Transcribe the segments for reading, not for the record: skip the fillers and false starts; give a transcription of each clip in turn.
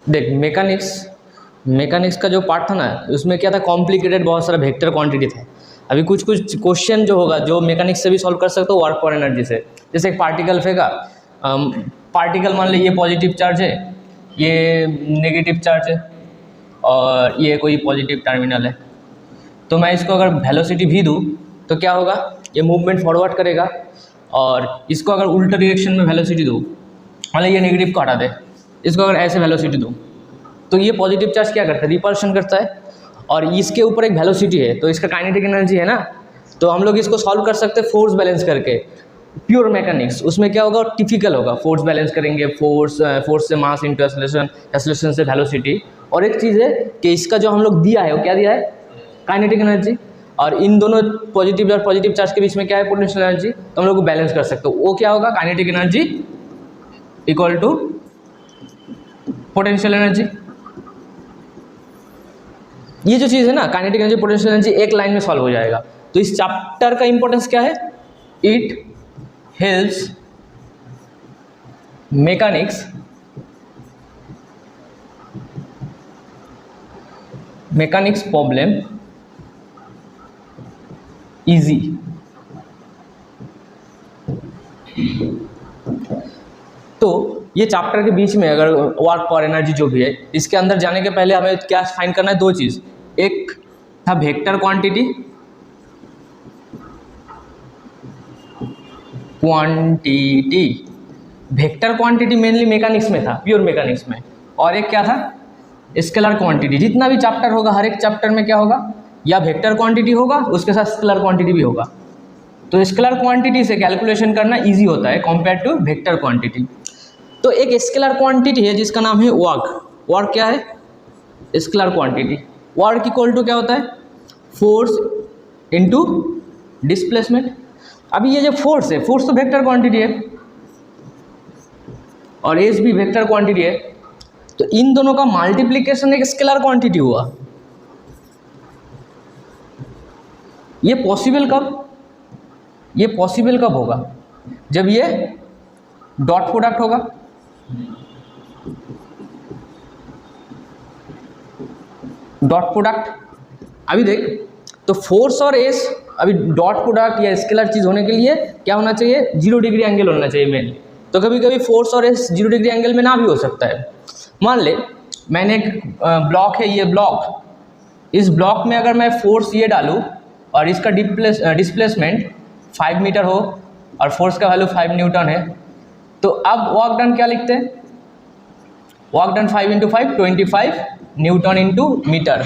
देख मैकेनिक्स का जो पार्ट था ना, उसमें क्या था, कॉम्प्लिकेटेड बहुत सारा वेक्टर क्वांटिटी था। अभी कुछ क्वेश्चन जो होगा जो मैकेनिक्स से भी सॉल्व कर सकते हो वर्क फॉर एनर्जी से। जैसे एक पार्टिकल फेंका, पार्टिकल मान ली ये पॉजिटिव चार्ज है, ये नेगेटिव चार्ज है और ये कोई पॉजिटिव टर्मिनल है। तो मैं इसको अगर वेलोसिटी भी दूँ तो क्या होगा, ये मूवमेंट फॉरवर्ड करेगा। और इसको अगर उल्टा डायरेक्शन में वेलोसिटी दूँ, मान ली ये नेगेटिव को हटा दे, इसको अगर ऐसे वेलोसिटी दूँ तो ये पॉजिटिव चार्ज क्या करता है, रिपल्शन करता है। और इसके ऊपर एक वेलोसिटी है तो इसका काइनेटिक एनर्जी है ना। तो हम लोग इसको सॉल्व कर सकते हैं फोर्स बैलेंस करके। प्योर मैकेनिक्स उसमें क्या होगा, टिपिकल होगा, फोर्स बैलेंस करेंगे, फोर्स से मास इंटू एक्सेलरेशन, एक्सेलरेशन से वेलोसिटी। और एक चीज़ है कि इसका जो हम लोग दिया है वो क्या दिया है, काइनेटिक एनर्जी। और इन दोनों पॉजिटिव और पॉजिटिव चार्ज के बीच में क्या है, पोटेंशियल एनर्जी। तो हम लोग को बैलेंस कर सकते हो, वो क्या होगा, kinetic energy equal to potential energy. ये जो चीज़ है ना, काइनेटिक एनर्जी पोटेंशियल एनर्जी, एक लाइन में सॉल्व हो जाएगा। तो इस चैप्टर का इंपॉर्टेंस क्या है, it helps mechanics problem easy. तो ये चैप्टर के बीच में अगर वर्क फॉर एनर्जी जो भी है, इसके अंदर जाने के पहले हमें क्या फाइंड करना है, दो चीज़। एक था vector quantity vector quantity mainly mechanics में था, प्योर मैकेनिक्स में। और एक क्या था, स्केलर क्वांटिटी। जितना भी चैप्टर होगा हर एक चैप्टर में क्या होगा, या वेक्टर क्वांटिटी होगा उसके साथ स्केलर क्वांटिटी भी होगा। तो स्केलर क्वांटिटी से कैलकुलेशन करना इजी होता है कंपेयर टू वेक्टर क्वांटिटी। तो एक स्केलर क्वांटिटी है जिसका नाम है वर्क क्या है, scalar quantity. Work equal to क्या होता है, फोर्स इनटू डिस्प्लेसमेंट। अभी ये जो फोर्स है, फोर्स तो वेक्टर क्वांटिटी है और एस भी वेक्टर क्वांटिटी है। तो इन दोनों का मल्टीप्लिकेशन एक स्केलर क्वांटिटी हुआ। ये पॉसिबल कब होगा, जब ये डॉट प्रोडक्ट होगा। डॉट प्रोडक्ट, अभी देख, तो फोर्स और एस, अभी डॉट प्रोडक्ट या स्केलर चीज़ होने के लिए क्या होना चाहिए, 0 डिग्री एंगल होना चाहिए मेनली। तो कभी कभी फोर्स और एस 0 डिग्री एंगल में ना भी हो सकता है। मान ले मैंने एक ब्लॉक है, ये ब्लॉक, इस ब्लॉक में अगर मैं फोर्स ये डालूँ और इसका डिस्प्लेसमेंट 5 मीटर हो और फोर्स का वैल्यू 5 न्यूटन है, तो अब वर्क डन क्या लिखते हैं, work done 5 × 5 25 newton into meter.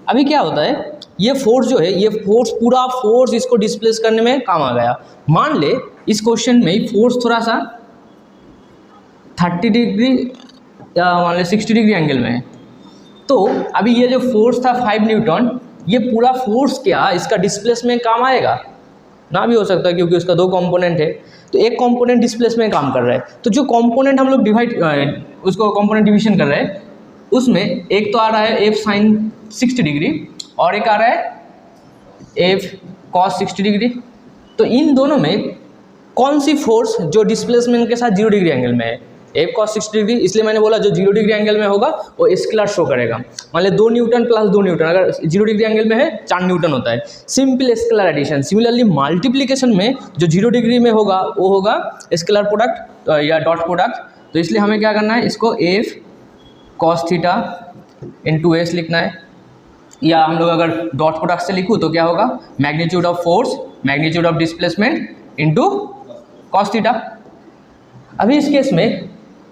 अभी क्या होता है, ये फोर्स जो है, ये फोर्स पूरा फोर्स इसको डिस्प्लेस करने में काम आ गया। मान ले इस क्वेश्चन में फोर्स थोड़ा सा 30 डिग्री या मान ले 60 डिग्री एंगल में है। तो अभी ये जो फोर्स था 5 न्यूटन, ये पूरा फोर्स क्या इसका डिस्प्लेसमेंट काम आएगा, ना भी हो सकता है क्योंकि उसका 2 कंपोनेंट है। तो एक कंपोनेंट डिस्प्लेसमेंट काम कर रहा है। तो जो कंपोनेंट हम लोग उसको कंपोनेंट डिवीजन कर रहे हैं, उसमें एक तो आ रहा है F sin 60 डिग्री और एक आ रहा है F cos 60 डिग्री। तो इन दोनों में कौन सी फोर्स जो डिस्प्लेसमेंट के साथ 0 डिग्री एंगल में है, F cos 60 डिग्री, इसलिए मैंने बोला जो 0 डिग्री एंगल में होगा वो स्केलर शो करेगा। मान ले 2 न्यूटन प्लस 2 न्यूटन, अगर 0 डिग्री एंगल में है 4 न्यूटन होता है, simple scalar addition. Similarly multiplication में जो 0 डिग्री में होगा वो होगा स्केलर प्रोडक्ट या डॉट प्रोडक्ट। तो इसलिए हमें क्या करना है, इसको F cos theta into s लिखना है, या हम लोग अगर डॉट प्रोडक्ट से लिखूँ तो क्या होगा, magnitude of force magnitude of displacement into cos theta. अभी इस केस में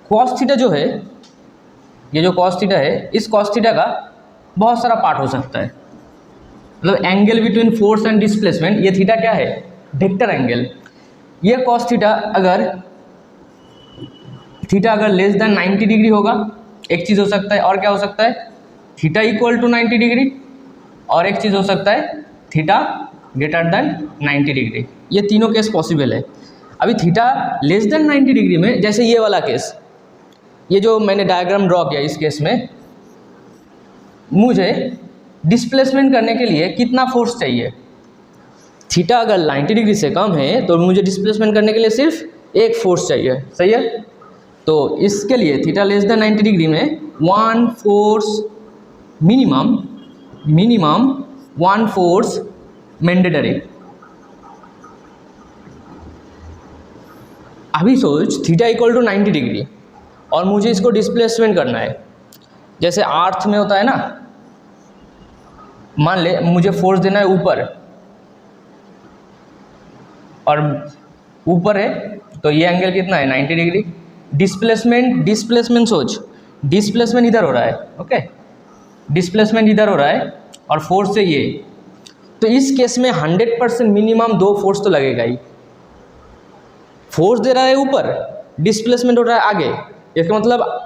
कॉस थीटा जो है, ये जो कॉस थीटा है, इस कॉस थीटा का बहुत सारा पार्ट हो सकता है। मतलब angle between force and displacement, ये थीटा क्या है, वेक्टर एंगल। ये कॉस थीटा अगर लेस देन 90 डिग्री होगा, एक चीज़ हो सकता है। और क्या हो सकता है, थीटा इक्वल टू 90 डिग्री, और एक चीज़ हो सकता है थीटा ग्रेटर देन 90 डिग्री। ये तीनों केस पॉसिबल है। अभी थीटा लेस देन 90 डिग्री में, जैसे ये वाला केस, ये जो मैंने डायग्राम ड्रॉ किया, इस केस में मुझे डिस्प्लेसमेंट करने के लिए कितना फोर्स चाहिए। थीटा अगर 90 डिग्री से कम है तो मुझे डिस्प्लेसमेंट करने के लिए सिर्फ एक फोर्स चाहिए, सही है। तो इसके लिए थीटा लेस देन 90 डिग्री में one force minimum one force mandatory. अभी सोच थीटा इक्वल टू 90 डिग्री और मुझे इसको डिस्प्लेसमेंट करना है। जैसे अर्थ में होता है ना, मान ले मुझे फोर्स देना है ऊपर, और ऊपर है तो ये एंगल कितना है 90 डिग्री। डिस्प्लेसमेंट सोच, डिस्प्लेसमेंट इधर हो रहा है, ओके, डिस्प्लेसमेंट इधर हो रहा है और फोर्स से ये, तो इस केस में 100% मिनिमम दो फोर्स तो लगेगा ही। फोर्स दे रहा है ऊपर, डिस्प्लेसमेंट हो रहा है आगे, इसका मतलब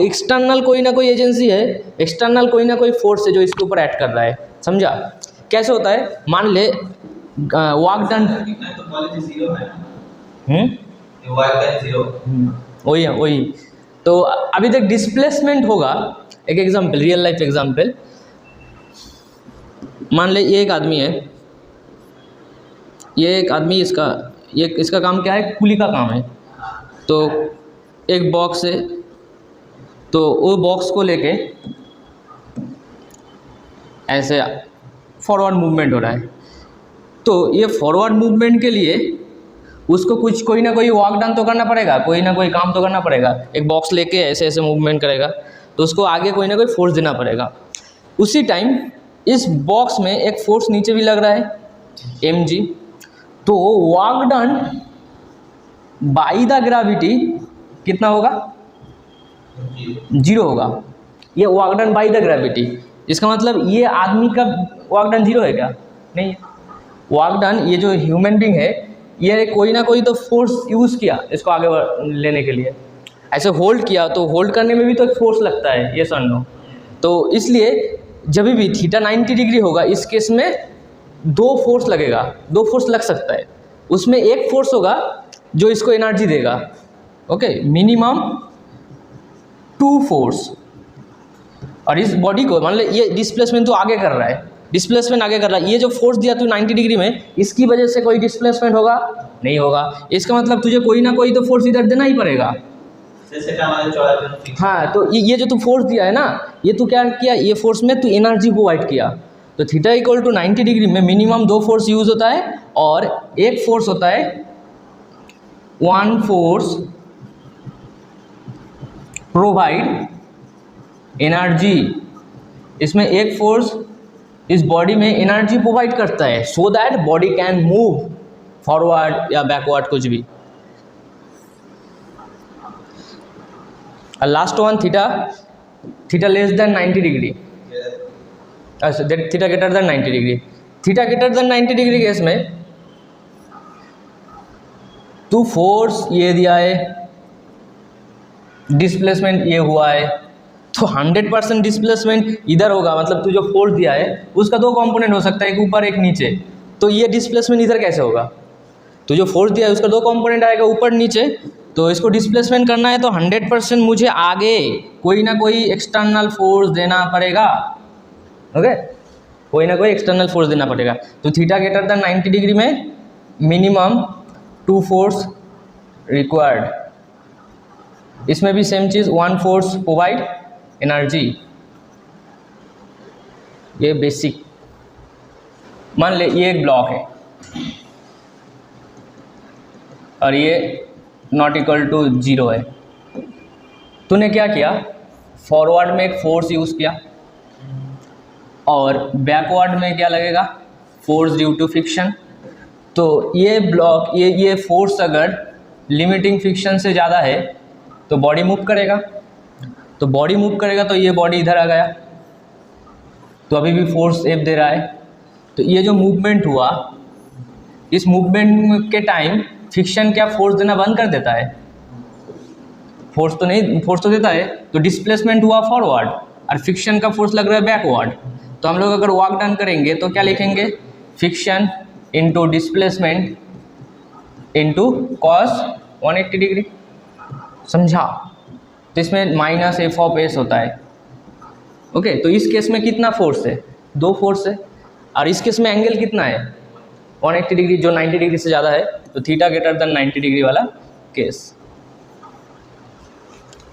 एक्सटर्नल कोई ना कोई एजेंसी है, एक्सटर्नल कोई ना कोई फोर्स है जो इसके ऊपर एक्ट कर रहा है। समझा कैसे होता है? मान ले वर्क डन, वही तो अभी तक डिस्प्लेसमेंट होगा। एक एग्जांपल, रियल लाइफ एग्जांपल, मान ले ये एक आदमी है, ये एक आदमी, इसका काम क्या है? कुली का काम है। तो एक बॉक्स है, तो वो बॉक्स को लेके ऐसे फॉरवर्ड मूवमेंट हो रहा है। तो ये फॉरवर्ड मूवमेंट के लिए उसको कोई ना कोई वर्क डन तो करना पड़ेगा, कोई ना कोई काम तो करना पड़ेगा। एक बॉक्स लेके ऐसे ऐसे मूवमेंट करेगा तो उसको आगे कोई ना कोई फोर्स देना पड़ेगा। उसी टाइम इस बॉक्स में एक फोर्स नीचे भी लग रहा है mg, तो work done by the gravity कितना होगा? 0 होगा। ये work done by the gravity, इसका मतलब ये आदमी का वर्क डन 0 है क्या? नहीं है। वर्क डन, ये जो ह्यूमन बीइंग है, ये कोई ना कोई तो फोर्स यूज़ किया इसको आगे लेने के लिए। ऐसे होल्ड किया तो होल्ड करने में भी तो एक फोर्स लगता है, ये सन नो। तो इसलिए जब भी थीटा 90 डिग्री होगा, इस केस में दो फोर्स लगेगा, दो फोर्स लग सकता है। उसमें एक फोर्स होगा जो इसको एनर्जी देगा, ओके, मिनिमम 2 फोर्स। और इस बॉडी को मान ले ये डिस्प्लेसमेंट तो आगे कर रहा है, डिस्प्लेसमेंट आगे कर रहा है, ये जो फोर्स दिया तू 90 डिग्री में, इसकी वजह से कोई डिस्प्लेसमेंट होगा? नहीं होगा। इसका मतलब तुझे कोई ना कोई तो फोर्स इधर देना ही पड़ेगा। हाँ, तो ये जो तू फोर्स दिया है ना, ये तू क्या किया? ये फोर्स में तू एनर्जी प्रोवाइड किया। तो थीटा इक्वल टू 90 डिग्री में मिनिमम 2 फोर्स यूज होता है, और एक फोर्स होता है वन फोर्स प्रोवाइड एनर्जी। इसमें एक फोर्स इस बॉडी में एनर्जी प्रोवाइड करता है so that body can move forward या बैकवर्ड, कुछ भी। Last one, theta less than 90 degree, अच्छा theta greater than 90 degree. Theta greater than 90 degree case में तू फोर्स ये दिया है, डिस्प्लेसमेंट ये हुआ है, तो 100% डिस्प्लेसमेंट इधर होगा। मतलब तू जो फोर्स दिया है उसका दो कंपोनेंट हो सकता है, एक ऊपर एक नीचे। तो ये डिस्प्लेसमेंट इधर कैसे होगा? तो जो फोर्स दिया है उसका दो कंपोनेंट आएगा, ऊपर नीचे। तो इसको डिस्प्लेसमेंट करना है तो 100% मुझे आगे कोई ना कोई एक्सटर्नल फोर्स देना पड़ेगा, ओके, कोई ना कोई एक्सटर्नल फोर्स देना पड़ेगा। तो थीटा ग्रेटर देन 90 डिग्री में मिनिमम 2 फोर्स रिक्वायर्ड। इसमें भी सेम चीज़, 1 फोर्स प्रोवाइड एनर्जी, ये बेसिक। मान ले ये एक ब्लॉक है और ये नॉट इक्वल टू 0 है। तूने क्या किया? फॉरवर्ड में एक फोर्स यूज़ किया और बैकवर्ड में क्या लगेगा? Force due to friction. तो ये ब्लॉक, ये फोर्स अगर लिमिटिंग फ्रिक्शन से ज़्यादा है तो बॉडी मूव करेगा, तो बॉडी मूव करेगा तो ये बॉडी इधर आ गया, तो अभी भी फोर्स एफ दे रहा है। तो ये जो मूवमेंट हुआ, इस मूवमेंट के टाइम फ्रिक्शन क्या फोर्स देना बंद कर देता है? फोर्स तो नहीं, फोर्स तो देता है। तो डिस्प्लेसमेंट हुआ फॉरवर्ड और फ्रिक्शन का फोर्स लग रहा है बैकवर्ड। तो हम लोग अगर वर्क डन करेंगे तो क्या लिखेंगे? Friction into displacement into cos 180 degree. समझा? तो इसमें माइनस एफ ऑफ एस होता है, ओके। तो इस केस में कितना फोर्स है? 2 फोर्स है। और इस केस में एंगल कितना है? 180 डिग्री, जो 90 डिग्री से ज़्यादा है। तो थीटा ग्रेटर देन 90 डिग्री वाला केस,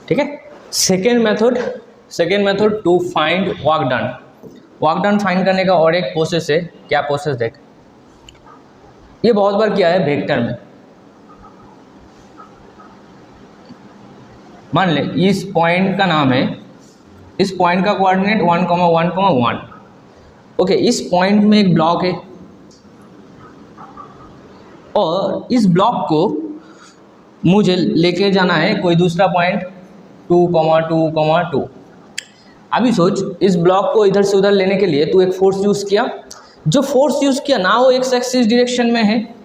ठीक है। Second method second method to find work done. Work done find करने का और एक प्रोसेस है। क्या प्रोसेस देख, ये बहुत बार किया है वेक्टर में। मान ले इस पॉइंट का नाम है, इस पॉइंट का कोऑर्डिनेट 1,1,1। ओके, इस पॉइंट में एक ब्लॉक है और इस ब्लॉक को मुझे लेके जाना है कोई दूसरा पॉइंट 2,2,2। अभी सोच, इस ब्लॉक को इधर से उधर लेने के लिए तू एक फोर्स यूज़ किया। जो फोर्स यूज़ किया ना वो एक्स एक्सिस डायरेक्शन में है।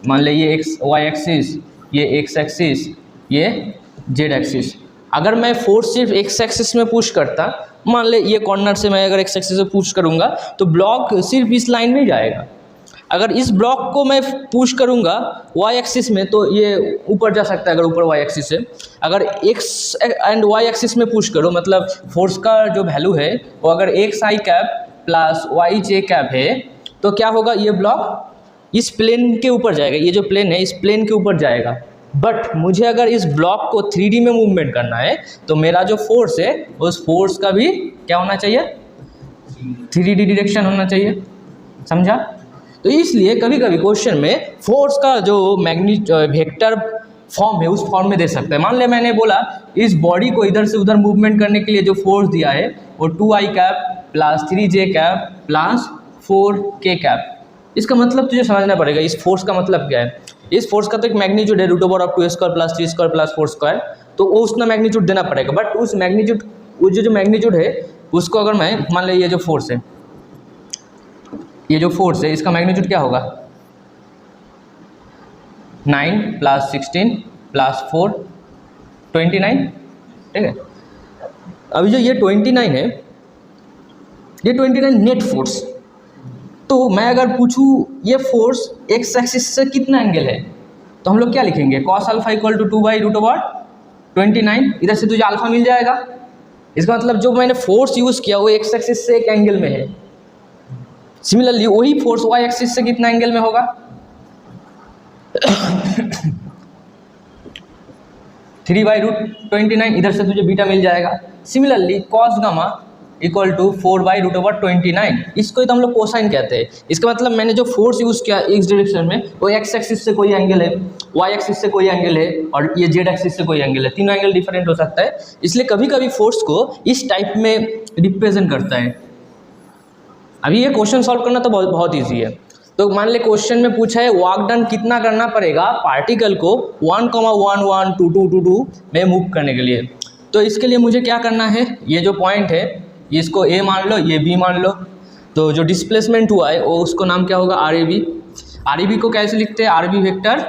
मान ले ये एक्स वाई एक्सिस, ये एक्स एक्सिस, ये जेड एक्सिस। अगर मैं फोर्स सिर्फ एक्स एक्सिस में पुश करता, मान ले ये कॉर्नर से मैं अगर एक्स एक्सिस से पुश करूँगा तो ब्लॉक सिर्फ इस लाइन में जाएगा। अगर इस ब्लॉक को मैं पुश करूँगा वाई एक्सिस में तो ये ऊपर जा सकता है, अगर ऊपर वाई एक्सिस है। अगर एक्स एंड वाई एक्सिस में पुश करो, मतलब फोर्स का जो वैल्यू है वो अगर एक्स आई कैप प्लस वाई जे कैप है, तो क्या होगा, ये ब्लॉक इस प्लेन के ऊपर जाएगा। ये जो प्लेन है इस प्लेन के ऊपर जाएगा। बट मुझे अगर इस ब्लॉक को 3D में मूवमेंट करना है तो मेरा जो फोर्स है उस फोर्स का भी क्या होना चाहिए, 3D डायरेक्शन होना चाहिए। समझा? तो इसलिए कभी कभी क्वेश्चन में फोर्स का जो वेक्टर फॉर्म है उस फॉर्म में दे सकता है। मान ले मैंने बोला इस बॉडी को इधर से उधर मूवमेंट करने के लिए जो फोर्स दिया है वो 2i cap plus 3j cap plus 4k cap. इसका मतलब तुझे समझना पड़ेगा इस फोर्स का मतलब क्या है। इस फोर्स का तो एक मैग्नीट्यूड है √2² प्लस 3² प्लस 4², तो वो उसका मैग्नीट्यूड देना पड़ेगा। बट उस मैग्नीट्यूड, जो मैग्नीट्यूड है उसको अगर मैं मान ले ये जो फोर्स है, ये जो फोर्स है इसका मैग्नीट्यूड क्या होगा, 9 प्लस 16 प्लस 4 29। ठीक है, अभी जो ये 29 है, ये 29 नेट फोर्स। तो मैं अगर पूछूं ये फोर्स एक्स एक्सिस से कितना एंगल है तो हम लोग क्या लिखेंगे, कॉस अल्फा इक्वल टू 2/√29। इधर से तुझे अल्फा मिल जाएगा। इसका मतलब जो मैंने फोर्स यूज़ किया वो एक्स एक्सिस से एक एंगल में है। सिमिलरली वही फोर्स वाई एक्सिस से कितना एंगल में होगा 3/√29। इधर से तुझे बीटा मिल जाएगा। Similarly cos gamma equal to 4/√29। इसको ही तो हम लोग कोसाइन कहते हैं। इसका मतलब मैंने जो फोर्स यूज़ किया एक्स डायरेक्शन में वो एक्स एक्सिस से कोई एंगल है, वाई एक्सिस से कोई एंगल है और ये जेड एक्सिस से कोई एंगल है। तीनों एंगल डिफरेंट हो सकता है, इसलिए कभी कभी फोर्स को इस टाइप में रिप्रेजेंट करता है। अभी ये क्वेश्चन सॉल्व करना तो बहुत ईजी है। तो मान ले क्वेश्चन में पूछा है वर्क डन कितना करना पड़ेगा पार्टिकल को 1,1,1,2,2,2 में मूव करने के लिए। तो इसके लिए मुझे क्या करना है, ये जो पॉइंट है इसको ए मान लो, ये बी मान लो। तो जो डिस्प्लेसमेंट हुआ है वो उसको नाम क्या होगा, R A B. R A B को कैसे लिखते हैं, R B vector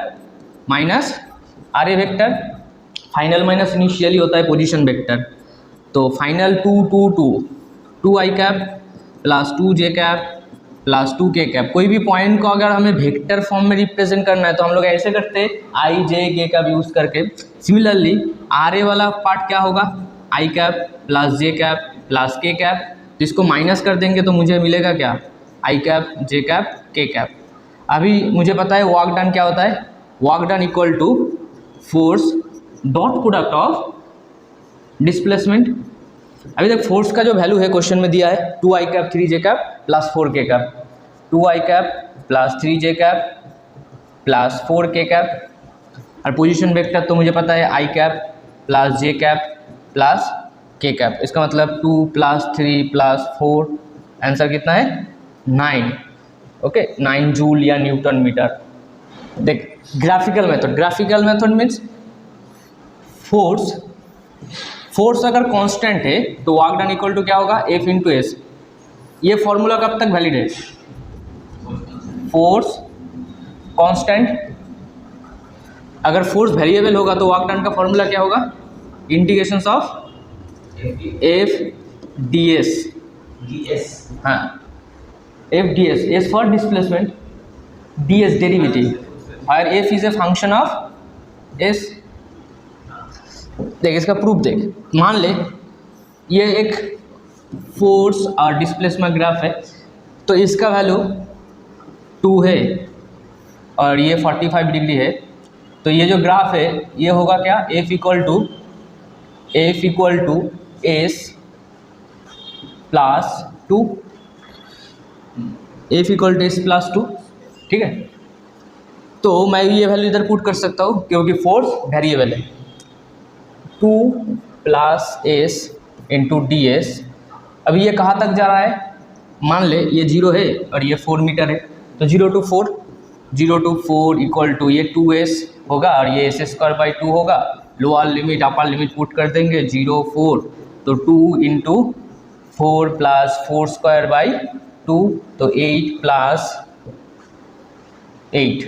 minus R A vector. Final minus initially होता है पोजीशन वेक्टर। तो final 2 I cap plus 2j cap plus 2k cap. कोई भी पॉइंट को अगर हमें वेक्टर फॉर्म में रिप्रेजेंट करना है तो हम लोग ऐसे करते हैं i j k का यूज़ करके। सिमिलरली आर ए वाला पार्ट क्या होगा, i cap plus j cap plus k cap. तो इसको माइनस कर देंगे तो मुझे मिलेगा क्या, i cap j cap k cap. अभी मुझे पता है वर्क डन क्या होता है, work done equal to force dot product of displacement. अभी तक फोर्स का जो वैल्यू है क्वेश्चन में दिया है 2i cap 3j cap plus 4k cap. 2i cap plus 3j cap plus 4k cap. और पोजीशन वेक्टर तो मुझे पता है i cap plus j cap plus k cap. इसका मतलब 2 प्लस 3 प्लस 4, आंसर कितना है 9। ओके, 9 जूल या न्यूटन मीटर। देख graphical method, graphical method means force अगर कांस्टेंट है तो वर्क डन इक्वल टू क्या होगा, F इंटू एस। ये फॉर्मूला कब तक वैलिड है, फोर्स कांस्टेंट। अगर फोर्स वेरिएबल होगा तो वर्क डन का फॉर्मूला क्या होगा, इंटीग्रेशन ऑफ F ds। हाँ, F ds, S for displacement, ds derivative और F is a function of S। देख इसका प्रूफ देख, मान ले ये एक फोर्स और डिस्प्लेसमेंट ग्राफ है। तो इसका वैल्यू 2 है और ये 45 डिग्री है। तो ये जो ग्राफ है ये होगा क्या, F equal to s plus 2, F equal to s plus 2, ठीक है। तो मैं ये वैल्यू इधर पुट कर सकता हूँ क्योंकि फोर्स वेरिएबल है। 2 plus S into d S. अभी ये कहाँ तक जा रहा है, मान ले ये 0 है और ये 4 मीटर है, तो 0 to 4 इक्वल टू ये 2s होगा और ये एस स्क्वायर बाई 2 होगा। Lower limit upper limit put कर देंगे, 0 4 तो 2 इंटू 4 प्लस 4 स्क्वायर बाई 2 तो 8 प्लस 8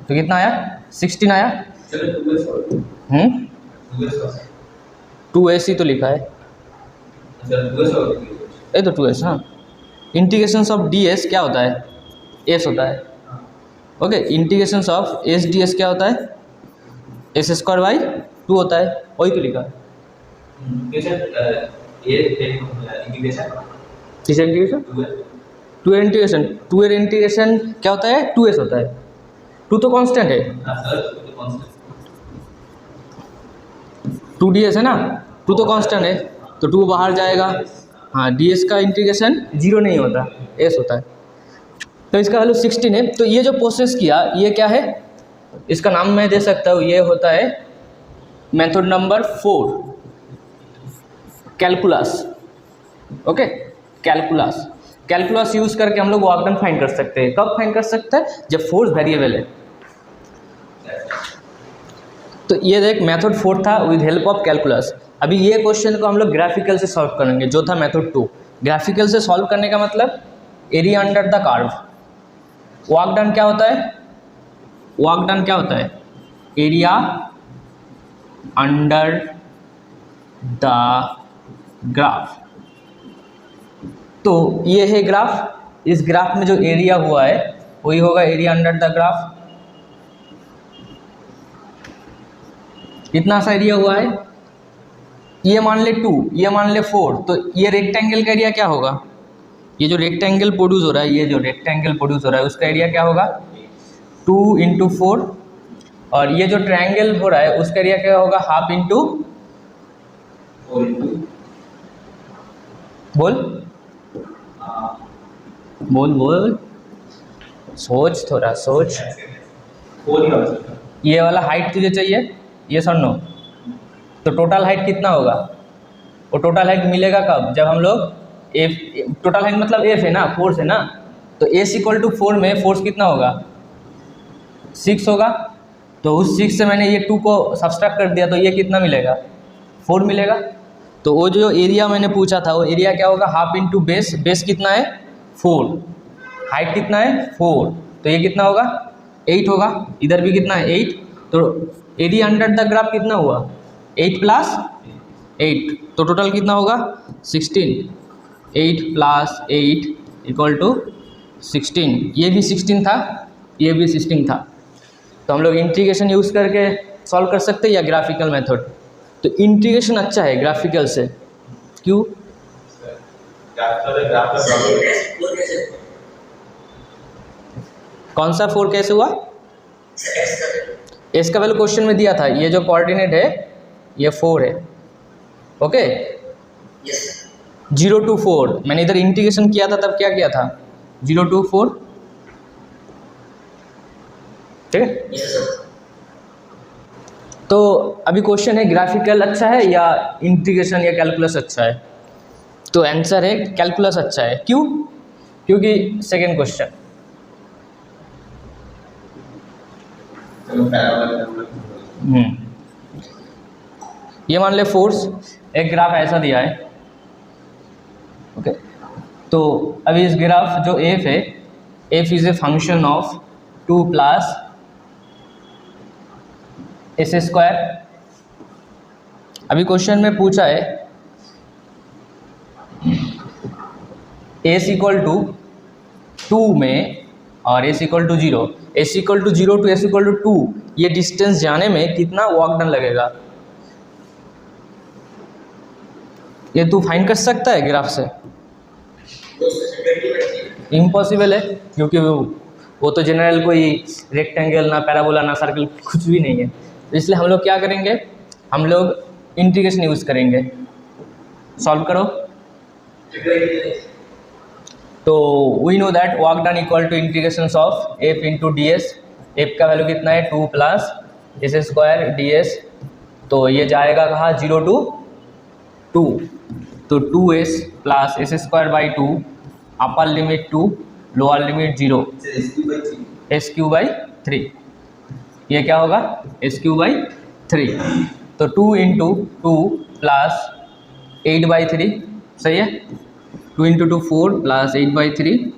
तो कितना आया, 16 आया। 2s ही तो लिखा है, ये तो 2s। हाँ, इंटीग्रेशन ऑफ डी एस क्या होता है, एस होता है। Okay, integration of S d S क्या होता है, एस स्क्वायर बाई 2 होता है, वही तो लिखा है। टू एर इंटीग्रेशन क्या होता है, 2s होता है। 2 तो कांस्टेंट है, 2ds है ना, 2 तो कांस्टेंट है तो 2 बाहर जाएगा। हाँ, ds का इंटीग्रेशन 0 नहीं होता, s होता है। तो इसका वैल्यू 16 है। तो ये जो प्रोसेस किया ये क्या है, इसका नाम मैं दे सकता हूँ, ये होता है method number 4, calculus. Okay, calculus use करके हम लोग वर्क डन फाइंड कर सकते हैं। कब फाइंड कर सकते हैं, जब फोर्स वेरिएबल है। तो ये देख मेथड 4 था विद हेल्प ऑफ कैलकुलस। अभी ये क्वेश्चन को हम लोग ग्राफिकल से सॉल्व करेंगे, जो था मेथड 2। ग्राफिकल से सॉल्व करने का मतलब area under the curve. Work done क्या होता है, वर्क डन क्या होता है, एरिया अंडर द ग्राफ। तो ये है ग्राफ, इस ग्राफ में जो एरिया हुआ है वही होगा एरिया अंडर द ग्राफ। कितना सा एरिया हुआ है, ये मान ले 2, ये मान ले 4, तो ये रेक्टेंगल का एरिया क्या होगा, ये जो रेक्टेंगल प्रोड्यूस हो रहा है, ये जो रेक्टेंगल प्रोड्यूस हो रहा है उसका एरिया क्या होगा 2 इंटू 4, और ये जो ट्रायंगल हो रहा है उसका एरिया क्या होगा हाफ इंटू 4। बोल सोच, थोड़ा सोच। ये वाला हाइट तुझे चाहिए, ये सर नो, तो टोटल हाइट कितना होगा, वो टोटल हाइट मिलेगा कब, जब हम लोग एफ, टोटल हाइट मतलब एफ है ना, फोर्स है ना, तो एस इक्वल टू 4 में फोर्स कितना होगा 6 होगा। तो उस 6 से मैंने ये 2 को सब्सट्रैक्ट कर दिया तो ये कितना मिलेगा 4 मिलेगा। तो वो जो एरिया मैंने पूछा था वो एरिया क्या होगा हाफ इंटू बेस, बेस कितना है 4, हाइट कितना है 4, तो ये कितना होगा 8 होगा। इधर भी कितना है 8, तो एरिया अंडर द ग्राफ कितना हुआ 8 प्लस 8, तो टोटल कितना होगा 16। 8 प्लस 8 इक्वल टू 16। ये भी 16 था, ये भी 16 था। तो हम लोग इंटीग्रेशन यूज़ करके सॉल्व कर सकते हैं या ग्राफिकल मेथड। तो इंटीग्रेशन अच्छा है ग्राफिकल से, क्यों, कौन सा 4 कैसे हुआ, इसका वैल्यू क्वेश्चन में दिया था, ये जो कोऑर्डिनेट है ये 4 है। ओके, 0 to 4 मैंने इधर इंटीग्रेशन किया था, तब क्या किया था 0 to 4, ठीक है। तो अभी क्वेश्चन है ग्राफिकल अच्छा है या इंटीग्रेशन या कैलकुलस अच्छा है, तो आंसर है कैलकुलस अच्छा है। क्यों, क्योंकि सेकेंड क्वेश्चन, ये मान ले फोर्स, एक ग्राफ ऐसा दिया है। ओके, तो अभी इस ग्राफ जो एफ है, F is a function of 2 plus s square. अभी क्वेश्चन में पूछा है एस इक्वल टू 2 में और s equal to 0, s equal to 0 to s equal to 2, ये डिस्टेंस जाने में कितना वर्क डन लगेगा, ये तू फाइंड कर सकता है ग्राफ से, इम्पॉसिबल है, क्योंकि वो तो जनरल कोई रेक्टेंगल ना पैराबोला ना सर्कल कुछ भी नहीं है। इसलिए हम लोग क्या करेंगे, हम लोग इंटीग्रेशन यूज़ करेंगे। सॉल्व करो। तो we know that work done equal to integration of F into d s. F का वैल्यू कितना है 2 plus s square d s. तो ये जाएगा कहाँ 0 to 2, तो 2s plus s square by 2, upper limit 2, lower limit 0, s cube by 3। ये क्या होगा एस क्यू बाई 3। तो 2 इंटू 2 प्लस 8/3, सही है। 2 इंटू 2 4 प्लस 8/3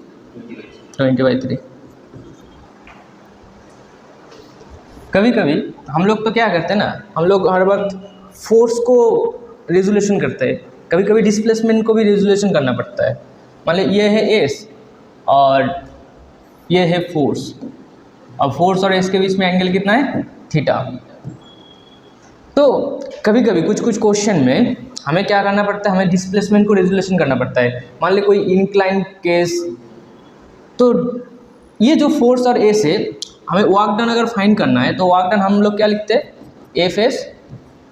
20/3। कभी कभी हम लोग तो क्या करते हैं ना, हम लोग हर वक्त फोर्स को रेजोल्यूशन करते हैं, कभी कभी डिस्प्लेसमेंट को भी रेजोल्यूशन करना पड़ता है। मान लीजिए ये है एस और ये है फोर्स, अब फोर्स और एस के बीच में एंगल कितना है थीटा। तो कभी कभी कुछ क्वेश्चन में हमें क्या करना पड़ता है, हमें डिस्प्लेसमेंट को रेजोल्यूशन करना पड़ता है। मान लीजिए कोई इंक्लाइन केस, तो ये जो फोर्स और एस है, हमें वर्क डन अगर फाइंड करना है तो वर्क डन हम लोग क्या लिखते हैं एफ एस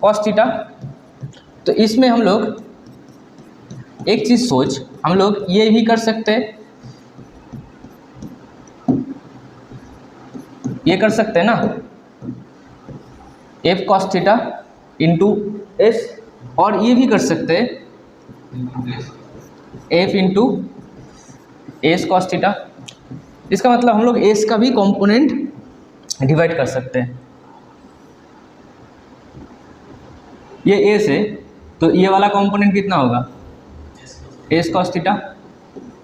कॉस थीटा। तो इसमें हम लोग एक चीज़ हम लोग ये भी कर सकते हैं, ये कर सकते हैं ना F cos theta into S, और ये भी कर सकते हैं F into S cos theta. इसका मतलब हम लोग एस का भी कंपोनेंट डिवाइड कर सकते हैं। ये एस है तो ये वाला कंपोनेंट कितना होगा एस कॉस थीटा,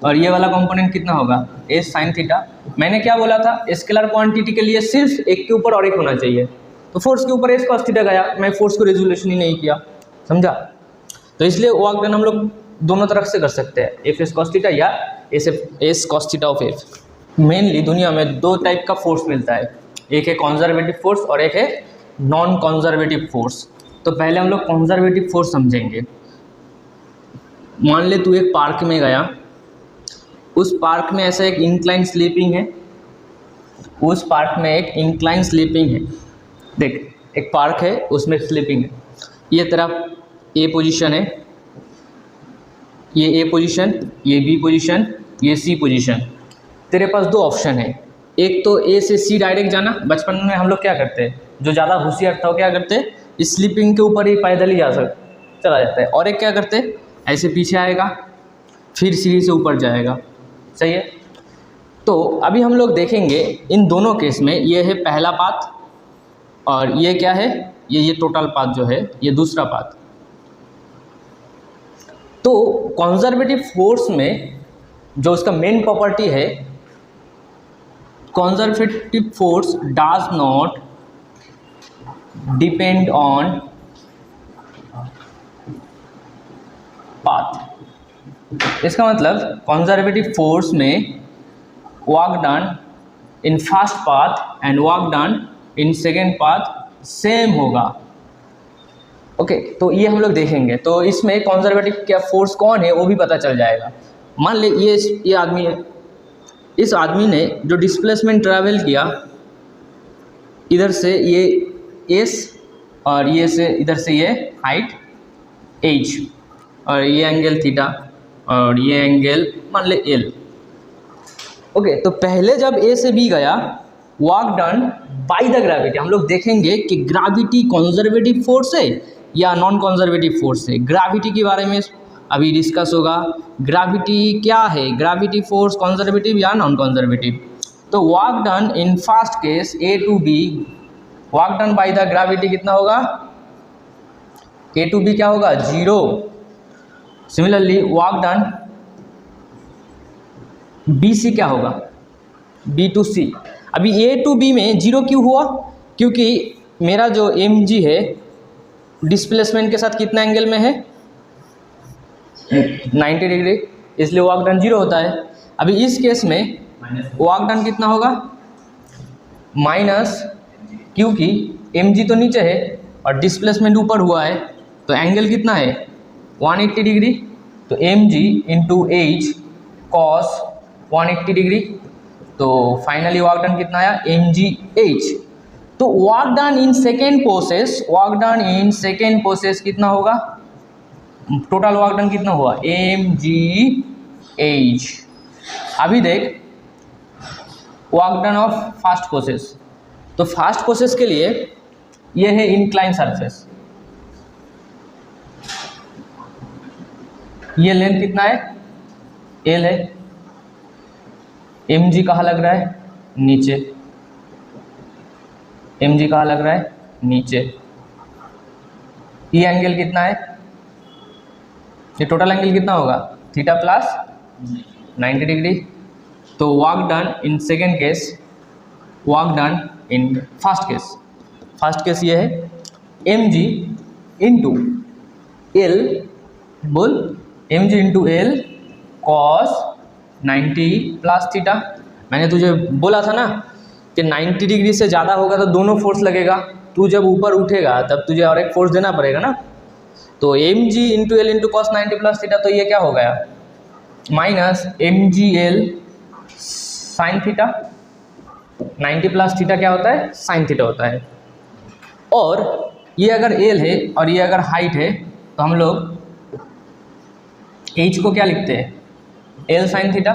और ये वाला कंपोनेंट कितना होगा एस साइन थीटा। मैंने क्या बोला था, स्केलर क्वांटिटी के लिए सिर्फ एक के ऊपर और एक होना चाहिए, तो फोर्स के ऊपर एस कॉस थीटा गया, मैं फोर्स को रेजोल्यूशन ही नहीं किया, समझा। तो इसलिए वर्क डन हम लोग दोनों तरफ से कर सकते हैं, एफ एस कॉस थीटा या S cos theta of F. Mainly दुनिया में दो टाइप का फोर्स मिलता है, एक है कॉन्जर्वेटिव फोर्स और एक है नॉन कॉन्जर्वेटिव फोर्स। तो पहले हम लोग कॉन्जर्वेटिव फोर्स समझेंगे। मान ले तू एक पार्क में गया, उस पार्क में ऐसा एक इंक्लाइन स्लीपिंग है, उस पार्क में एक इंक्लाइन स्लीपिंग है। देख एक पार्क है उसमें स्लीपिंग है, ये तरफ ए पोजीशन है, ये ए पोजीशन, ये बी पोजीशन, ये सी पोजीशन। तेरे पास दो ऑप्शन है, एक तो ए से सी डायरेक्ट जाना। बचपन में हम लोग क्या करते हैं, जो ज़्यादा होशियार था वो क्या करते हैं, स्लीपिंग के ऊपर ही पैदल ही चला जाता है। और एक क्या करते हैं, ऐसे पीछे आएगा फिर सीढ़ी से ऊपर जाएगा, सही है। तो अभी हम लोग देखेंगे इन दोनों केस में, ये है पहला पाथ और ये क्या है, ये टोटल पाथ जो है, ये दूसरा पाथ। तो कॉन्जर्वेटिव फोर्स में जो उसका मेन प्रॉपर्टी है, conservative force does not depend on path। इसका मतलब conservative force में work done in first path and work done in second path same होगा। ओके तो ये हम लोग देखेंगे। तो इसमें कंजर्वेटिव क्या फोर्स कौन है वो भी पता चल जाएगा। मान ले ये आदमी है, इस आदमी ने जो डिस्प्लेसमेंट ट्रैवल किया, इधर से ये एस और ये से इधर से ये हाइट एच और ये एंगल थीटा और ये एंगल मान ले एल। ओके तो पहले जब ए से बी गया, work done by the gravity. हम लोग देखेंगे कि ग्रेविटी कंजर्वेटिव फोर्स है या नॉन कंजर्वेटिव फोर्स है। ग्रेविटी के बारे में अभी डिस्कस होगा, ग्रेविटी क्या है, ग्रेविटी फोर्स कंजर्वेटिव या नॉन कंजर्वेटिव। तो work done in first case A to B, work done by the gravity कितना होगा, ए टू बी क्या होगा 0। Similarly work done B C क्या होगा बी टू सी। अभी ए टू बी में 0 क्यों हुआ, क्योंकि मेरा जो एम जी है डिस्प्लेसमेंट के साथ कितना एंगल में है 90 डिग्री, इसलिए वर्क डन 0 होता है। अभी इस केस में वर्क डन कितना होगा माइनस, क्योंकि एम जी तो नीचे है और डिस्प्लेसमेंट ऊपर हुआ है, तो एंगल कितना है 180 डिग्री। तो m g into h cos 180 degree. तो फाइनली वर्क डन कितना आया एम जी एच। तो work done in second process, work done in second process कितना होगा टोटल वर्क डन कितना हुआ mgh। अभी देख work done of fast process, तो फास्ट प्रोसेस के लिए ये है इंक्लाइन सरफेस, ये लेंथ कितना है l है, mg कहाँ लग रहा है नीचे, mg कहाँ लग रहा है नीचे, ये एंगल कितना है, ये टोटल एंगल कितना होगा थीटा प्लस 90 डिग्री। तो work done in second case, work done in first case ये है mg इंटू l, बोल mg into l cos 90 plus theta. मैंने तुझे बोला था ना कि 90 डिग्री से ज़्यादा होगा तो दोनों फोर्स लगेगा, तू जब ऊपर उठेगा तब तुझे और एक फोर्स देना पड़ेगा ना। तो mg into l into cos 90 plus theta, तो ये क्या हो गया minus mgl sine theta. 90 plus theta क्या होता है साइन थीटा होता है। और ये अगर l है और ये अगर हाइट है तो हम लोग h को क्या लिखते हैं l साइन थीटा,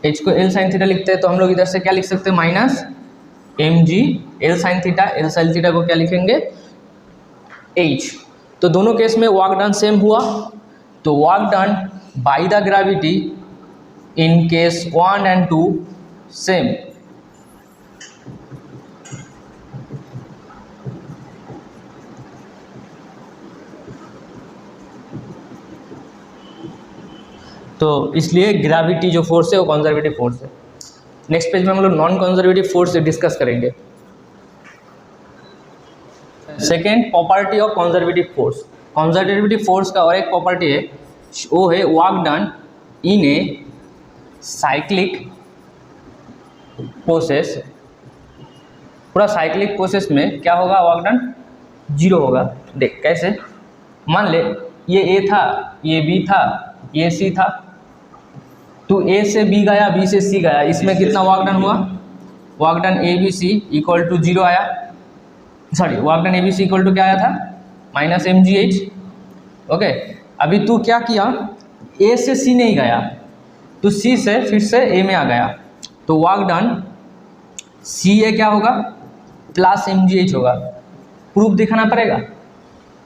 h को l साइन थीटा लिखते हैं। तो हम लोग इधर से क्या लिख सकते हैं minus mg l sine theta, l sine theta को क्या लिखेंगे h। तो दोनों केस में वर्क डन सेम हुआ। तो work done by the gravity in case 1 and 2 same. तो इसलिए ग्रेविटी जो फोर्स है वो कंजर्वेटिव फोर्स है। नेक्स्ट पेज में हम लोग नॉन कंजर्वेटिव फोर्स डिस्कस करेंगे। Second property of conservative force, conservative force का और एक प्रॉपर्टी है वो है work done in a cyclic process. पूरा साइक्लिक प्रोसेस में क्या होगा वर्क डन 0 होगा। देख कैसे, मान ले ये A था, ये B था, ये C था, तो A से B गया, B से C गया, इसमें कितना वर्क डन हुआ, work done ABC equal to 0 आया। Sorry, work done ABC equal to क्या आया था माइनस mgh। ओके, अभी तू क्या किया A से C नहीं गया, तो C से फिर से A में आ गया, तो वर्क डन CA क्या होगा प्लस mgh होगा। प्रूफ दिखाना पड़ेगा,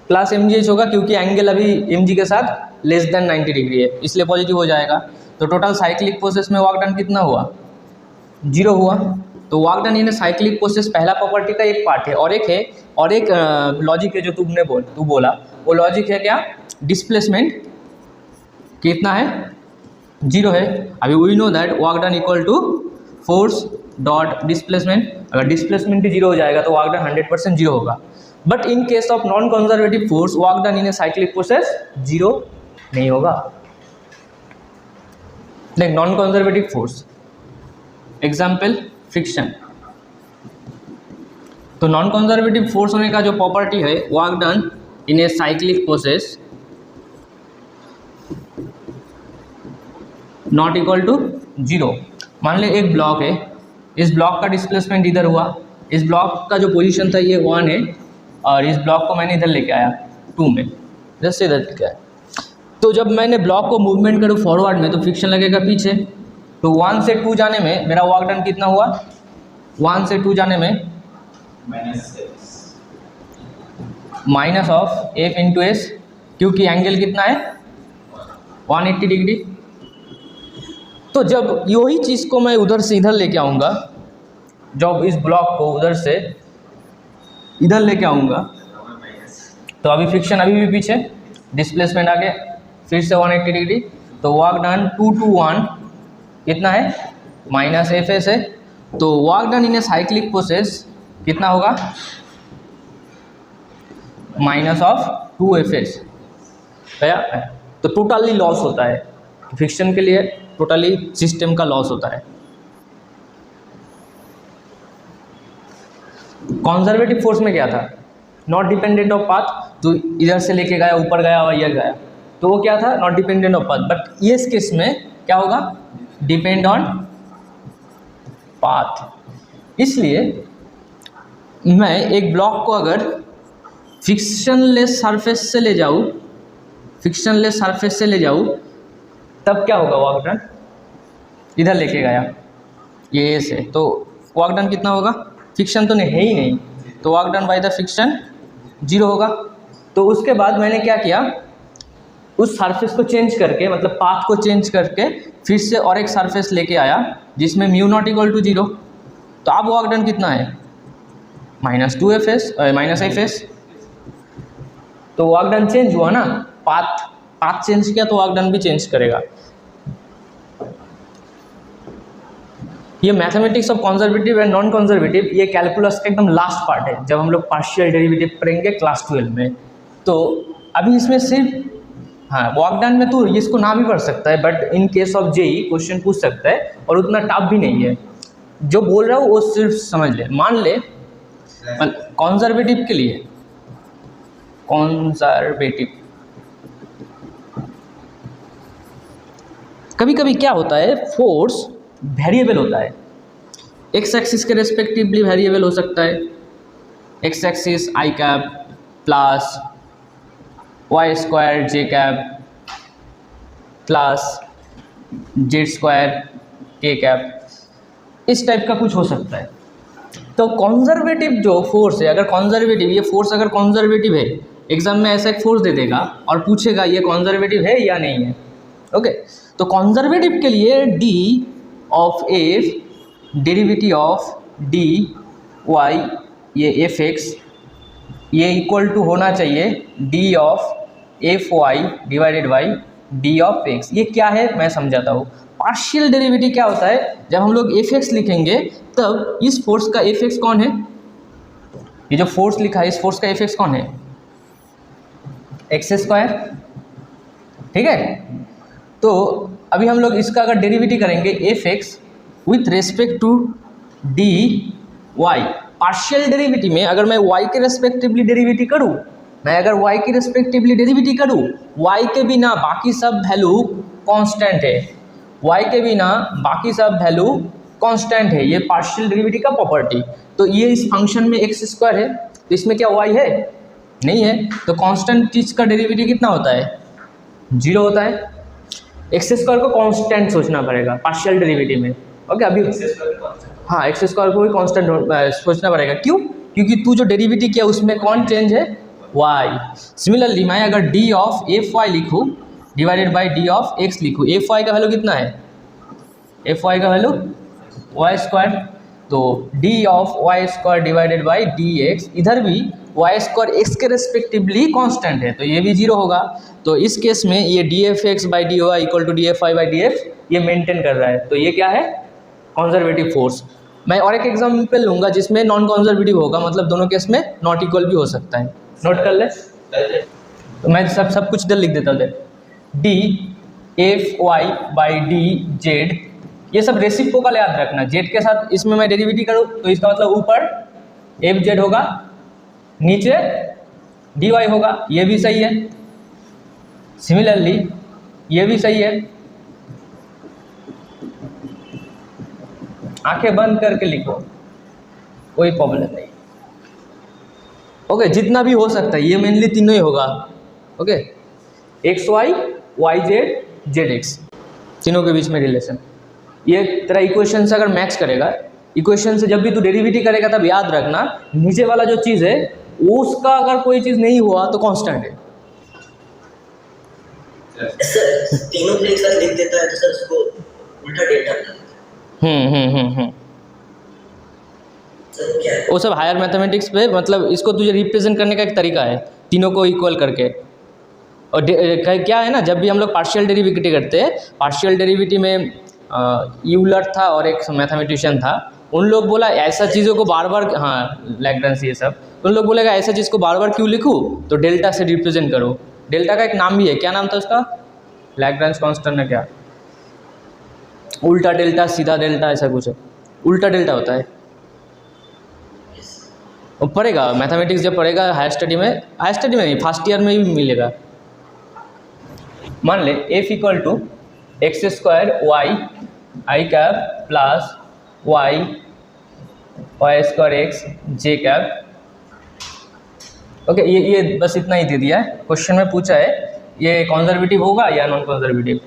प्लस mgh होगा क्योंकि एंगल अभी mg के साथ लेस देन 90 डिग्री है, इसलिए पॉजिटिव हो जाएगा। तो टोटल साइक्लिक प्रोसेस में वर्क डन कितना हुआ 0 हुआ। तो वर्क डन इन साइक्लिक प्रोसेस पहला प्रॉपर्टी का एक पार्ट है। और एक लॉजिक है जो तू बोला, वो लॉजिक है क्या, डिस्प्लेसमेंट कितना है 0 है। अभी we know that work done equal to force dot displacement, अगर डिस्प्लेसमेंट भी 0 हो जाएगा तो वर्क डन 100% 0 होगा। But in case of non conservative force work done in a cyclic process 0 नहीं होगा। Like non conservative force example friction. तो non conservative force होने का जो प्रॉपर्टी है work done in a cyclic process not equal to 0। मान ले एक ब्लॉक है, इस ब्लॉक का डिस्प्लेसमेंट इधर हुआ, इस ब्लॉक का जो पोजीशन था ये 1 है और इस ब्लॉक को मैंने इधर लेके आया 2 में, जैसे इधर क्या है। तो जब मैंने ब्लॉक को मूवमेंट करूँ फॉरवर्ड में तो फ्रिक्शन लगेगा पीछे। तो 1 से 2 जाने में मेरा वर्क डन कितना हुआ, 1 से 2 जाने में minus of F into S, क्योंकि एंगल कितना है 180 डिग्री। तो जब यही चीज़ को मैं उधर से इधर लेके आऊँगा, जब इस ब्लॉक को उधर से इधर लेके आऊँगा तो अभी फ्रिक्शन अभी भी पीछे, डिस्प्लेसमेंट आगे फिर से 180 डिग्री। तो वर्क डन 2 to 1 कितना है माइनस एफ एस है। तो work done in a cyclic process कितना होगा माइनस ऑफ 2 एफ एस। तो टोटली लॉस होता है फ्रिक्शन के लिए, टोटली सिस्टम का लॉस होता है। कंजर्वेटिव फोर्स में क्या था, नॉट डिपेंडेंट ऑफ पाथ, तो इधर से लेके गया ऊपर गया और यह गया, तो वो क्या था not dependent of path. But ये इस केस में क्या होगा डिपेंड ऑन पाथ। इसलिए मैं एक ब्लॉक को अगर फ्रिक्शनलेस सरफेस से ले जाऊँ, फ्रिक्शनलेस सरफेस से ले जाऊँ, तब क्या होगा? वर्क डन इधर लेके गया ये ए से, तो वर्क डन कितना होगा? फ्रिक्शन तो नहीं है ही नहीं, तो work done by the friction 0 होगा। तो उसके बाद मैंने क्या किया, उस सरफेस को चेंज करके, मतलब पाथ को चेंज करके फिर से और एक सरफेस लेके आया जिसमें म्यू नॉट इक्वल टू 0। तो अब वर्क डन कितना है? -2fs -fs। तो वर्क डन चेंज हुआ ना, पाथ चेंज किया तो वर्क डन भी चेंज करेगा। ये mathematics of conservative and non conservative, ये कैलकुलस का एकदम लास्ट पार्ट है, जब हम लोग पार्शियल डेरिवेटिव पढ़ेंगे क्लास 12 में। तो अभी इसमें सिर्फ वर्क डन में तो इसको ना भी पढ़ सकता है, but in case of JEE question पूछ सकता है और उतना टफ भी नहीं है। जो बोल रहा हूँ वो सिर्फ समझ ले। मान ले कंजर्वेटिव के लिए, कंजर्वेटिव कभी कभी क्या होता है, फोर्स वेरिएबल होता है, एक्स एक्सिस के रेस्पेक्टिवली वेरिएबल हो सकता है। एक्स एक्सिस आई कैप प्लस वाई स्क्वायर जे कैप प्लस जेड स्क्वायर के कैप, इस टाइप का कुछ हो सकता है। तो कंजर्वेटिव जो फोर्स है, अगर कंजर्वेटिव, ये फोर्स अगर कंजर्वेटिव है, एग्जाम में ऐसा एक फोर्स दे देगा और पूछेगा ये कंजर्वेटिव है या नहीं है। ओके, तो कंजर्वेटिव के लिए d of F derivative of d y, ये एफ एक्स, ये इक्वल टू होना चाहिए d of F y divided by D of x. ये क्या है मैं समझाता हूँ। पार्शियल डेरिवेटिव क्या होता है, जब हम लोग एफ एक्स लिखेंगे तब इस फोर्स का एफ एक्स कौन है? ये जो फोर्स लिखा है इस फोर्स का एफ एक्स कौन है? एक्स स्क्वायर, ठीक है। तो अभी हम लोग इसका अगर डेरिवेटिव करेंगे F x with respect to d y, partial derivative में अगर मैं y के रेस्पेक्टिवली डेरिवेटिव करूँ, मैं अगर y के रेस्पेक्टिवली डेरिवेटिव करूँ, y के बिना बाकी सब वैल्यू कांस्टेंट है, y के बिना बाकी सब वैल्यू कांस्टेंट है, ये पार्शियल डेरिवेटिव का प्रॉपर्टी। तो ये इस फंक्शन में एक्स स्क्वायर है, तो इसमें क्या y है? नहीं है। तो कांस्टेंट चीज का डेरिवेटिव कितना होता है? 0 होता है। एक्स स्क्वायर को कांस्टेंट सोचना पड़ेगा पार्शियल डेरिवेटिव में। ओके, अभी हाँ, एक्स स्क्वायर को भी कांस्टेंट सोचना पड़ेगा। क्यों? क्योंकि तू जो डेरिवेटिव किया उसमें कौन चेंज है? y। सिमिलरली मैं अगर डी ऑफ एफ वाई लिखूँ divided by D of x लिखूँ, एफ वाई का वैल्यू कितना है? एफ वाई का वैल्यू वाई स्क्वायर, तो d of y square divided by D x, इधर भी वाई स्क्वायर एक्स के रेस्पेक्टिवली कांस्टेंट है, तो ये भी 0 होगा। तो इस केस में ये d F x by d y equal to d F y by D x ये मेंटेन कर रहा है, तो ये क्या है? Conservative force. मैं और एक एग्जांपल लूँगा जिसमें नॉन कंजर्वेटिव होगा, मतलब दोनों केस में नॉट इक्वल भी हो सकता है। नोट कर ले, तो मैं सब कुछ इधर लिख देता हूँ। D F y by d z, ये सब रेसिप्रोकल याद रखना। जेड के साथ इसमें मैं डेरिवेटिव करूँ तो इसका मतलब ऊपर एफ जेड होगा, नीचे डी वाई होगा, ये भी सही है। सिमिलरली ये भी सही है। आंखें बंद करके लिखो, कोई प्रॉब्लम नहीं। ओके, जितना भी हो सकता है, ये मेनली तीनों ही होगा। Okay, x y, y z, z x, तीनों के बीच में रिलेशन। ये तेरा इक्वेशन से अगर मैच करेगा, इक्वेशन से जब भी तू डेरिवेटिव करेगा तब याद रखना नीचे वाला जो चीज़ है उसका अगर कोई चीज़ नहीं हुआ तो कांस्टेंट है। सर तीनों को एक साथ लिख देता है तो सर उसको उल्टा डेल्टा। वो सब हायर मैथमेटिक्स पे, मतलब इसको तुझे रिप्रेजेंट करने का एक तरीका है, तीनों को इक्वल करके। और क्या है ना, जब भी हम लोग पार्शियल डेरिवेटिव करते हैं, पार्शियल डेरिवेटिव में यूलर था और एक मैथमेटिशियन था, उन लोग बोला ऐसा चीज़ों को बार बार, हाँ लैग्रेंज ये सब, उन लोग बोलेगा ऐसा चीज़ को बार बार क्यों लिखूँ, तो डेल्टा से रिप्रेजेंट करो। डेल्टा का एक नाम भी है, क्या नाम था उसका? लैग्रेंज कांस्टेंट है क्या? उल्टा डेल्टा, सीधा डेल्टा, ऐसा कुछ है। उल्टा डेल्टा होता है, वो पढ़ेगा मैथमेटिक्स जब पढ़ेगा हायर स्टडी में, हायर स्टडी में नहीं, फर्स्ट ईयर में भी मिलेगा। मान ले F equal to x square y i cap plus y y square x j cap okay, ये बस इतना ही दे दिया है। क्वेश्चन में पूछा है ये कंजर्वेटिव होगा या नॉन कंजर्वेटिव।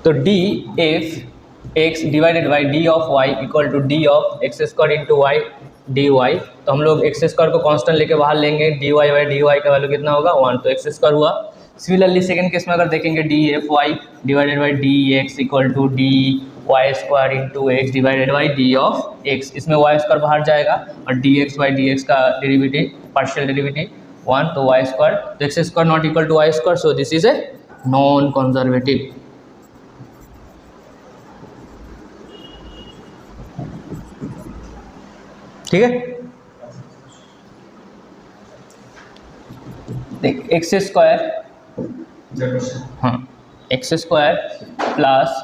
तो d F x divided by D of y equal to d of x square into y d y. तो हम लोग एक्स स्क्वायर को कांस्टेंट लेके बाहर लेंगे, d y by d y का वैल्यू कितना होगा 1, तो एक्स स्क्वायर हुआ। सिमिलरली सेकंड केस में अगर देखेंगे d F y divided by D x equal to d y square into x divided by D of x, इसमें वाई स्क्वायर बाहर जाएगा और d x by D x का डेरिवेटिव पार्शियल डेरिवेटिव 1, तो y square, तो x square not equal to y square, so this is a non conservative. ठीक है, देख एक्स स्क्वायर, हाँ X square plus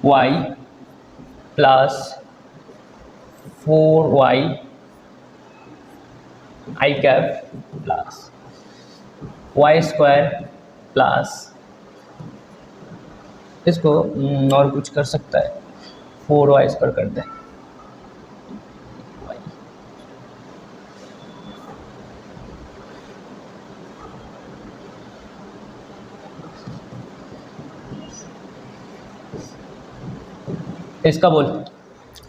Y plus 4y I cap plus Y square plus, इसको और कुछ कर सकता है 4y स्क्वायर कर दे, इसका बोल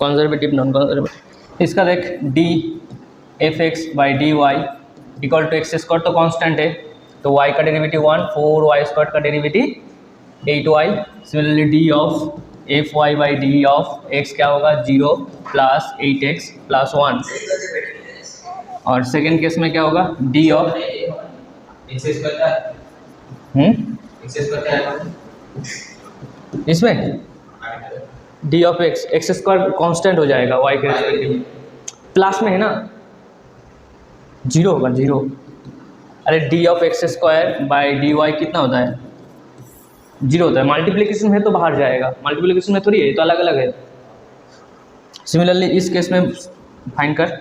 कंजर्वेटिव नॉन कंजर्वेटिव। इसका देख d F x by d y equal to x square, तो कांस्टेंट है, तो y का डेरिवेटिव 1, 4y स्क्वायर का derivative 8y। Similarly d of F y by D of x क्या होगा 0 प्लस 8x प्लस 1। और सेकेंड केस में क्या होगा डी ऑफ इसमें D of x, x square constant हो जाएगा वाई के रेस्पेक्टिव, प्लस में है ना 0 होगा 0। अरे d of x square by d y कितना होता है 0 होता है, मल्टीप्लिकेशन में तो बाहर जाएगा, मल्टीप्लिकेशन में थोड़ी है, तो अलग अलग है। सिमिलरली इस केस में फाइंड कर,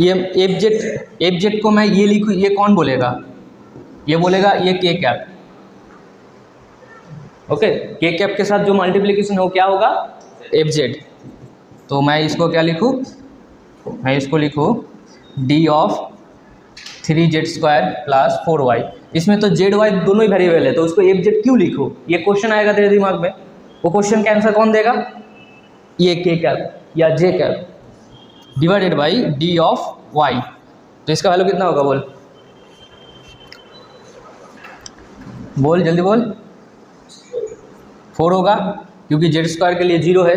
ये एफ जेड को मैं ये लिखूँ, ये कौन बोलेगा, ये बोलेगा ये के कैप, ओके के कैप के साथ जो मल्टीप्लिकेशन हो क्या होगा एफ जेड। तो मैं इसको क्या लिखूँ, मैं इसको लिखूँ D of 3z square plus 4y। इसमें तो जेड वाई दोनों ही वेरिएबल है, तो उसको एफ जेड क्यों लिखूँ, ये क्वेश्चन आएगा तेरे दिमाग में, वो क्वेश्चन का आंसर कौन देगा, ये के कैप या J cap divided by D of Y. तो इसका वैल्यू कितना होगा बोल, बोल जल्दी बोल, 4 होगा क्योंकि जेड स्क्वायर के लिए 0 है।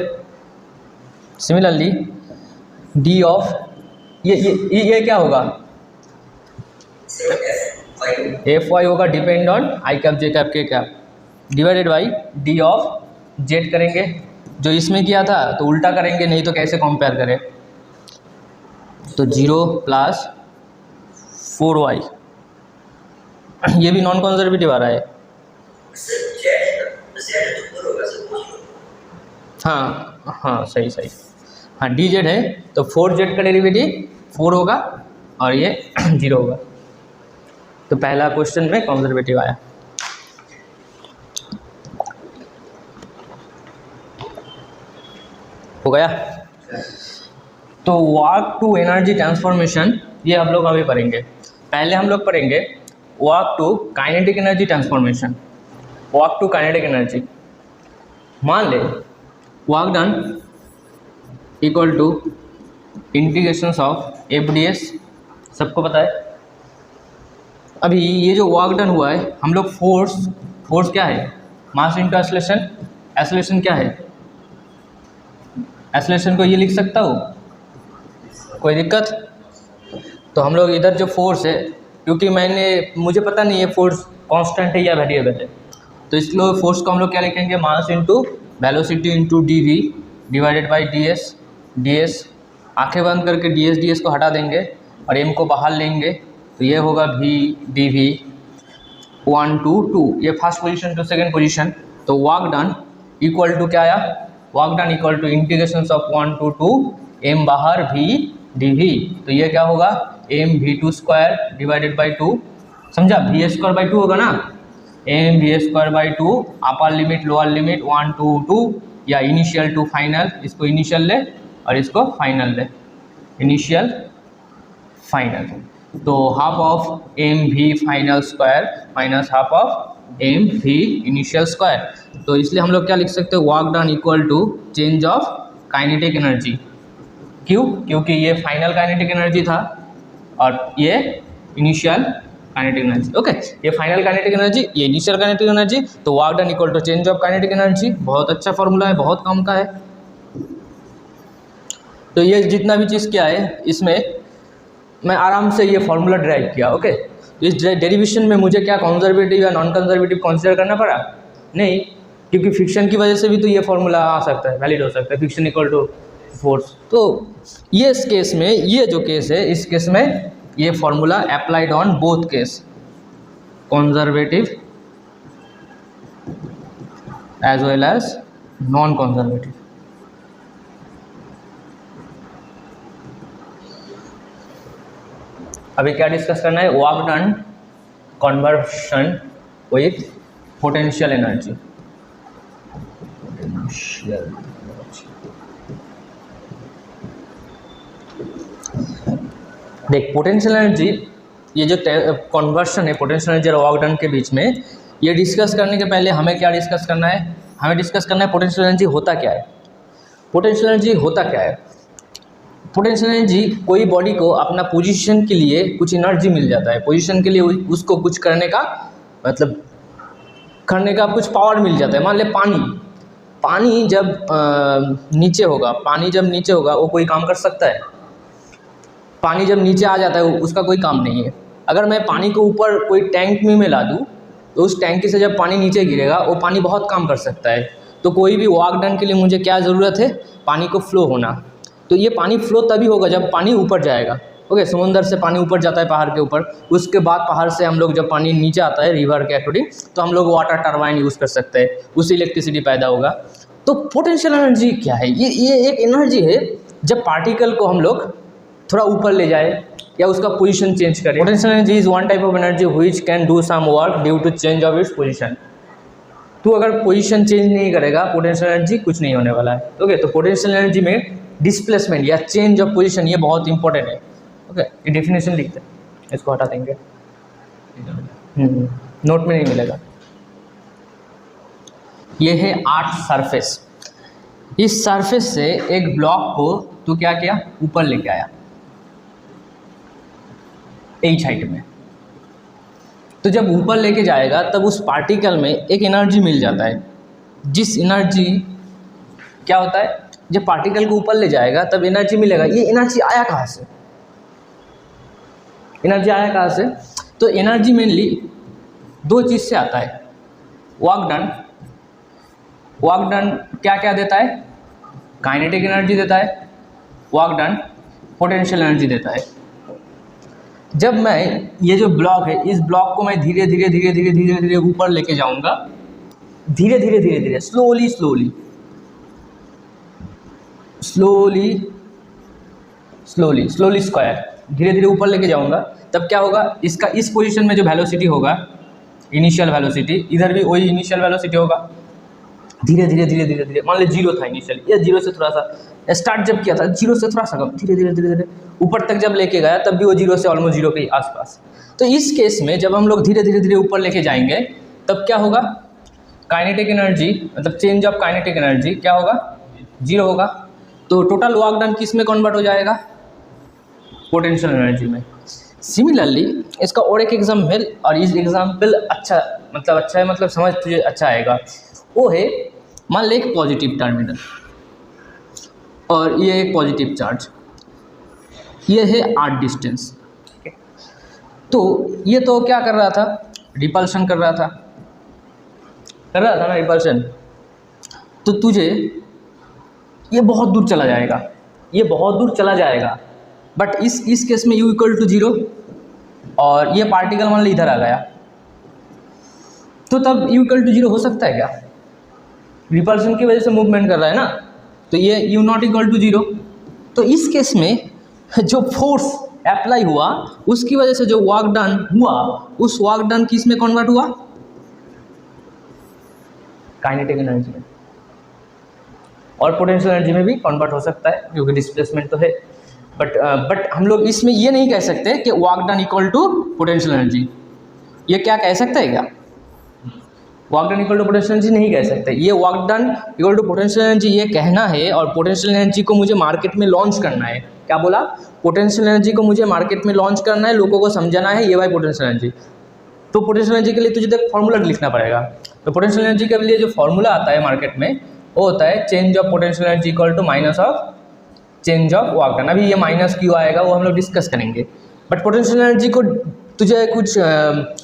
सिमिलरली डी ऑफ ये क्या होगा एफ वाई होगा depend on I cap J cap K cap divided by D of Z करेंगे, जो इसमें किया था तो उल्टा करेंगे, नहीं तो कैसे कंपेयर करें, तो 0 प्लस 4y, ये भी नॉन कंजर्वेटिव आ रहा है। हाँ हाँ सही सही, हाँ डी जेड है तो 4z का डेरिवेटिव 4 होगा और ये 0 होगा। तो पहला क्वेश्चन में कंजर्वेटिव आया। हो गया। तो वर्क टू एनर्जी ट्रांसफॉर्मेशन ये हम लोग अभी पढ़ेंगे। पहले हम लोग पढ़ेंगे work to kinetic energy transformation. Work to kinetic energy, मान ले work done equal to integrations of F d s, सबको पता है। अभी ये जो वर्क डन हुआ है, हम लोग फोर्स क्या है, मास इंटू एक्सेलरेशन। एक्सेलरेशन क्या है, एक्सेलरेशन को ये लिख सकता हूँ, कोई दिक्कत। तो हम लोग इधर जो फोर्स है, क्योंकि मुझे पता नहीं है फोर्स कांस्टेंट है या वेरिएबल है, तो इसलिए फोर्स को हम लोग क्या लिखेंगे, mass into velocity into d v divided by d s. D s आँखें बंद करके डी एस को हटा देंगे और एम को बाहर लेंगे, तो ये होगा वी डी वी 1 to 2, ये first position to second position. तो वर्क डन इक्वल टू क्या आया, work done equal to integration of 1 to 2 m बाहर वी डी वी, तो ये क्या होगा m v two square divided by 2, समझा, वी स्क्वायर बाई 2 होगा ना, m v square by 2 upper limit lower limit 1 to 2 या इनिशियल टू फाइनल, इसको इनिशियल ले और इसको फाइनल ले, इनिशियल फाइनल। तो half of m v final square minus half of m v initial square. तो इसलिए हम लोग क्या लिख सकते हैं, work done equal to change of kinetic energy. क्यों? क्योंकि ये फाइनल काइनेटिक एनर्जी था और ये इनिशियल काइनेटिक एनर्जी। ओके, ये फाइनल काइनेटिक एनर्जी, ये इनिशियल काइनेटिक एनर्जी। तो work done equal to change of kinetic energy. बहुत अच्छा फॉर्मूला है, बहुत काम का है। तो ये जितना भी चीज़ क्या है, इसमें मैं आराम से ये फॉर्मूला ड्राइव किया। ओके, इस डेरिवेशन में मुझे क्या कंजर्वेटिव या नॉन कंजर्वेटिव कंसीडर करना पड़ा? नहीं, क्योंकि फिक्शन की वजह से भी तो ये फॉर्मूला आ सकता है, वैलिड हो सकता है, फिक्शन इक्वल टू फोर्स। तो ये इस केस में, ये जो केस है, इस केस में ये formula applied on both case, conservative as well as non conservative. अभी क्या डिस्कस करना है? Work done conversion with potential energy. देख, पोटेंशियल एनर्जी, ये जो कन्वर्शन है पोटेंशियल एनर्जी और वर्क डन के बीच में, ये डिस्कस करने के पहले हमें क्या डिस्कस करना है? हमें डिस्कस करना है पोटेंशियल एनर्जी होता क्या है। पोटेंशियल एनर्जी होता क्या है? पोटेंशियल एनर्जी, कोई बॉडी को अपना पोजीशन के लिए कुछ एनर्जी मिल जाता है, पोजीशन के लिए उसको कुछ करने का, मतलब करने का कुछ पावर मिल जाता है। मान ले पानी जब नीचे होगा, पानी जब नीचे होगा वो कोई काम कर सकता है? पानी जब नीचे आ जाता है उसका कोई काम नहीं है। अगर मैं पानी को ऊपर कोई टैंक में मिला दूँ तो उस टैंकी से जब पानी नीचे गिरेगा वो पानी बहुत काम कर सकता है। तो कोई भी वर्क डन के लिए मुझे क्या ज़रूरत है? पानी को फ्लो होना। तो ये पानी फ्लो तभी होगा जब पानी ऊपर जाएगा। ओके, समुंदर से पानी ऊपर जाता है पहाड़ के ऊपर, उसके बाद पहाड़ से हम लोग जब पानी नीचे आता है रिवर के अकॉर्डिंग, तो हम लोग वाटर टरबाइन यूज़ कर सकते हैं, उससे इलेक्ट्रिसिटी पैदा होगा। तो पोटेंशियल एनर्जी क्या है? ये एक एनर्जी है जब पार्टिकल को हम लोग थोड़ा ऊपर ले जाए या उसका पोजीशन चेंज करें। Potential energy is one type of energy which can do some work due to change of its position. तो अगर पोजीशन चेंज नहीं करेगा पोटेंशियल एनर्जी, कुछ नहीं होने वाला है। ओके, तो पोटेंशियल एनर्जी में डिस्प्लेसमेंट या चेंज ऑफ पोजीशन ये बहुत इंपॉर्टेंट है। ओके, ये डेफिनेशन लिखते हैं, इसको हटा देंगे, नोट में नहीं मिलेगा। ये है आर्ट सरफेस। इस सरफेस से एक ब्लॉक को तो क्या किया? ऊपर लेके आया एच हाइट में। तो जब ऊपर लेके जाएगा तब उस पार्टिकल में एक एनर्जी मिल जाता है, जिस एनर्जी क्या होता है, जब पार्टिकल को ऊपर ले जाएगा तब एनर्जी मिलेगा। ये एनर्जी आया कहाँ से? एनर्जी आया कहाँ से? तो एनर्जी मेनली दो चीज़ से आता है। वर्क डन क्या क्या देता है? काइनेटिक एनर्जी देता है। वर्क डन पोटेंशियल एनर्जी देता है। जब मैं ये जो ब्लॉक है, इस ब्लॉक को मैं धीरे धीरे ऊपर लेके जाऊंगा, धीरे धीरे स्लोली स्क्वायर, धीरे धीरे ऊपर लेके जाऊंगा, तब क्या होगा? इसका इस पोजीशन में जो वेलोसिटी होगा, इनिशियल वेलोसिटी, इधर भी वही इनिशियल वेलोसिटी होगा। धीरे धीरे मान ली जीरो था इनिशियल, ये जीरो से थोड़ा सा स्टार्ट जब किया था, जीरो से थोड़ा सा कम, धीरे धीरे ऊपर तक जब लेके गया तब भी वो जीरो से ऑलमोस्ट जीरो के आसपास। तो इस केस में जब हम लोग धीरे धीरे ऊपर लेके जाएंगे तब क्या होगा? काइनेटिक एनर्जी, मतलब चेंज ऑफ काइनेटिक एनर्जी क्या होगा? जीरो होगा। तो टोटल वर्क डन किस में कन्वर्ट हो जाएगा? पोटेंशियल एनर्जी में। सिमिलरली इसका और एक एग्जाम्पल, और इस एग्जाम्पल अच्छा है, मतलब समझ तुझे अच्छा आएगा। वो है, मान ले एक पॉजिटिव टर्मिनल और ये एक पॉजिटिव चार्ज, ये है आर डिस्टेंस। तो ये तो क्या कर रहा था? रिपल्शन कर रहा था ना, रिपल्शन। तो तुझे ये बहुत दूर चला जाएगा, बट इस केस में u इक्वल टू 0 और ये पार्टिकल मान ली इधर आ गया, तो तब u इक्वल टू 0 हो सकता है क्या? रिपल्शन की वजह से मूवमेंट कर रहा है ना, तो ये u नॉट इक्वल टू 0। तो इस केस में जो फोर्स अप्लाई हुआ उसकी वजह से जो वर्क डन हुआ, उस वर्क डन किस में कन्वर्ट हुआ? काइनेटिक एनर्जी में। और पोटेंशियल एनर्जी में भी कन्वर्ट हो सकता है क्योंकि डिस्प्लेसमेंट तो है। बट हम लोग इसमें ये नहीं कह सकते कि work done equal to potential energy. ये क्या कह सकते हैं क्या? Work done equal to potential energy नहीं कह सकते। ये work done equal to potential energy ये कहना है, और पोटेंशियल एनर्जी को मुझे मार्केट में लॉन्च करना है। क्या बोला? पोटेंशियल एनर्जी को मुझे मार्केट में लॉन्च करना है, लोगों को समझाना है ये भाई पोटेंशियल एनर्जी। तो पोटेंशियल एनर्जी के लिए तुझे एक फॉर्मूला लिखना पड़ेगा। तो पोटेंशियल एनर्जी के लिए जो फॉर्मूला आता है मार्केट में वो होता है change of potential energy equal to minus of change of work done. अभी ये माइनस क्यों आएगा वो हम लोग डिस्कस करेंगे, बट पोटेंशियल एनर्जी को तुझे कुछ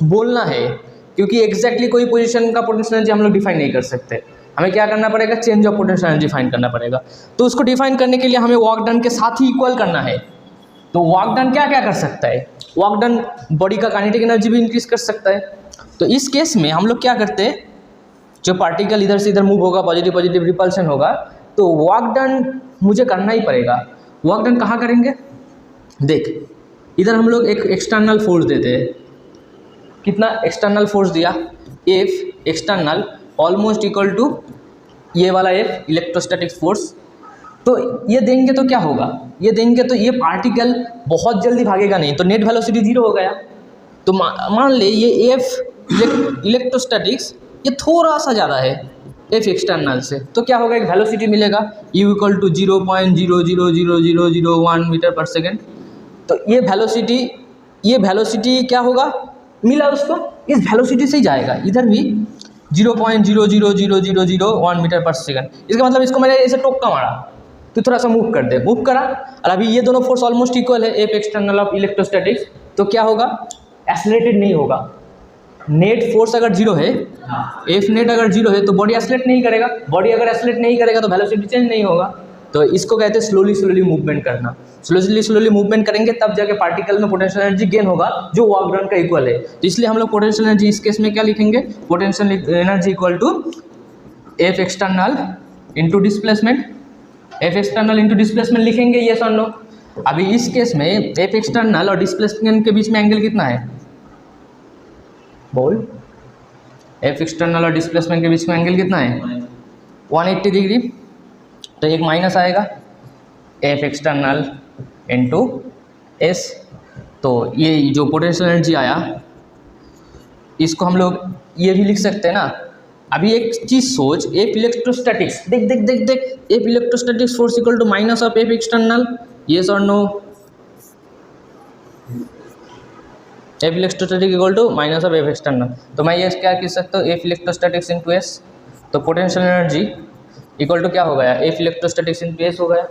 बोलना है क्योंकि एग्जैक्टली कोई पोजीशन का पोटेंशियल एनर्जी हम लोग डिफाइन नहीं कर सकते। हमें क्या करना पड़ेगा? Change of potential energy find करना पड़ेगा। तो उसको डिफाइन करने के लिए हमें वर्क डन के साथ ही इक्वल करना है। तो वर्क डन क्या क्या कर सकता है? वर्क डन बॉडी का काइनेटिक एनर्जी भी इंक्रीज कर सकता है। तो इस केस में हम लोग क्या करते हैं, जो पार्टिकल इधर से इधर मूव होगा, पॉजिटिव पॉजिटिव रिपल्शन होगा, तो वर्क डन मुझे करना ही पड़ेगा। वर्क डन कहाँ करेंगे? देख, इधर हम लोग एक एक्सटर्नल फोर्स देते हैं। कितना एक्सटर्नल फोर्स दिया? F external almost equal to ये वाला एफ इलेक्ट्रोस्टैटिक फोर्स। तो ये देंगे तो क्या होगा? ये देंगे तो ये पार्टिकल बहुत जल्दी भागेगा नहीं, तो नेट वेलोसिटी 0 हो गया। तो मान ले ये एफ इलेक्ट्रोस्टैटिक्स ये थोड़ा सा ज़्यादा है एफ एक्सटर्नल से, तो क्या होगा? एक वेलोसिटी मिलेगा U इक्वल टू 0.000001 मीटर पर सेकेंड। तो ये वेलोसिटी क्या होगा? मिला उसको, इस वेलोसिटी से ही जाएगा इधर भी 0.000001 मीटर पर सेकेंड। इसका मतलब इसको मैंने ऐसे टोक्का मारा तो थोड़ा सा मूव कर दे, मूव करा, और अभी ये दोनों फोर्स ऑलमोस्ट इक्वल है एफ एक्सटर्नल ऑफ इलेक्ट्रोस्टैटिक्स। तो क्या होगा? एक्सेलरेटेड नहीं होगा। नेट फोर्स अगर 0 है, एफ नेट अगर 0 है तो बॉडी एक्सेलरेट नहीं करेगा। बॉडी अगर एक्सेलरेट नहीं करेगा तो वेलोसिटी चेंज नहीं होगा। तो इसको कहते हैं स्लोली मूवमेंट करना। स्लोली मूवमेंट करेंगे तब जाके पार्टिकल में पोटेंशियल एनर्जी गेन होगा जो वर्क डन का इक्वल है। तो इसलिए हम लोग पोटेंशियल एनर्जी इस केस में क्या लिखेंगे? Potential energy equal to F external into displacement. F external into displacement लिखेंगे, येस और नो। अभी इस केस में एफ एक्सटर्नल और डिस्प्लेसमेंट के बीच में एंगल कितना है? बोल। एफ एक्सटर्नल और डिस्प्लेसमेंट के बीच में एंगल कितना है? 180 डिग्री। तो एक माइनस आएगा एफ एक्सटर्नल इंटू एस। तो ये जो पोटेंशियल एनर्जी आया इसको हम लोग ये भी लिख सकते हैं ना। अभी एक चीज़ सोच, एफ इलेक्ट्रोस्टैटिक्स, देख देख देख देख, F electrostatics force equal to minus of F external, yes और no? F electrostatic equal to minus of F external. तो मैं ये क्या कह सकता हूँ? F electrostatics into S. तो पोटेंशियल एनर्जी इक्वल टू क्या हो गया? एफ इलेक्ट्रोस्टैटिक्स इंटू एस हो गया।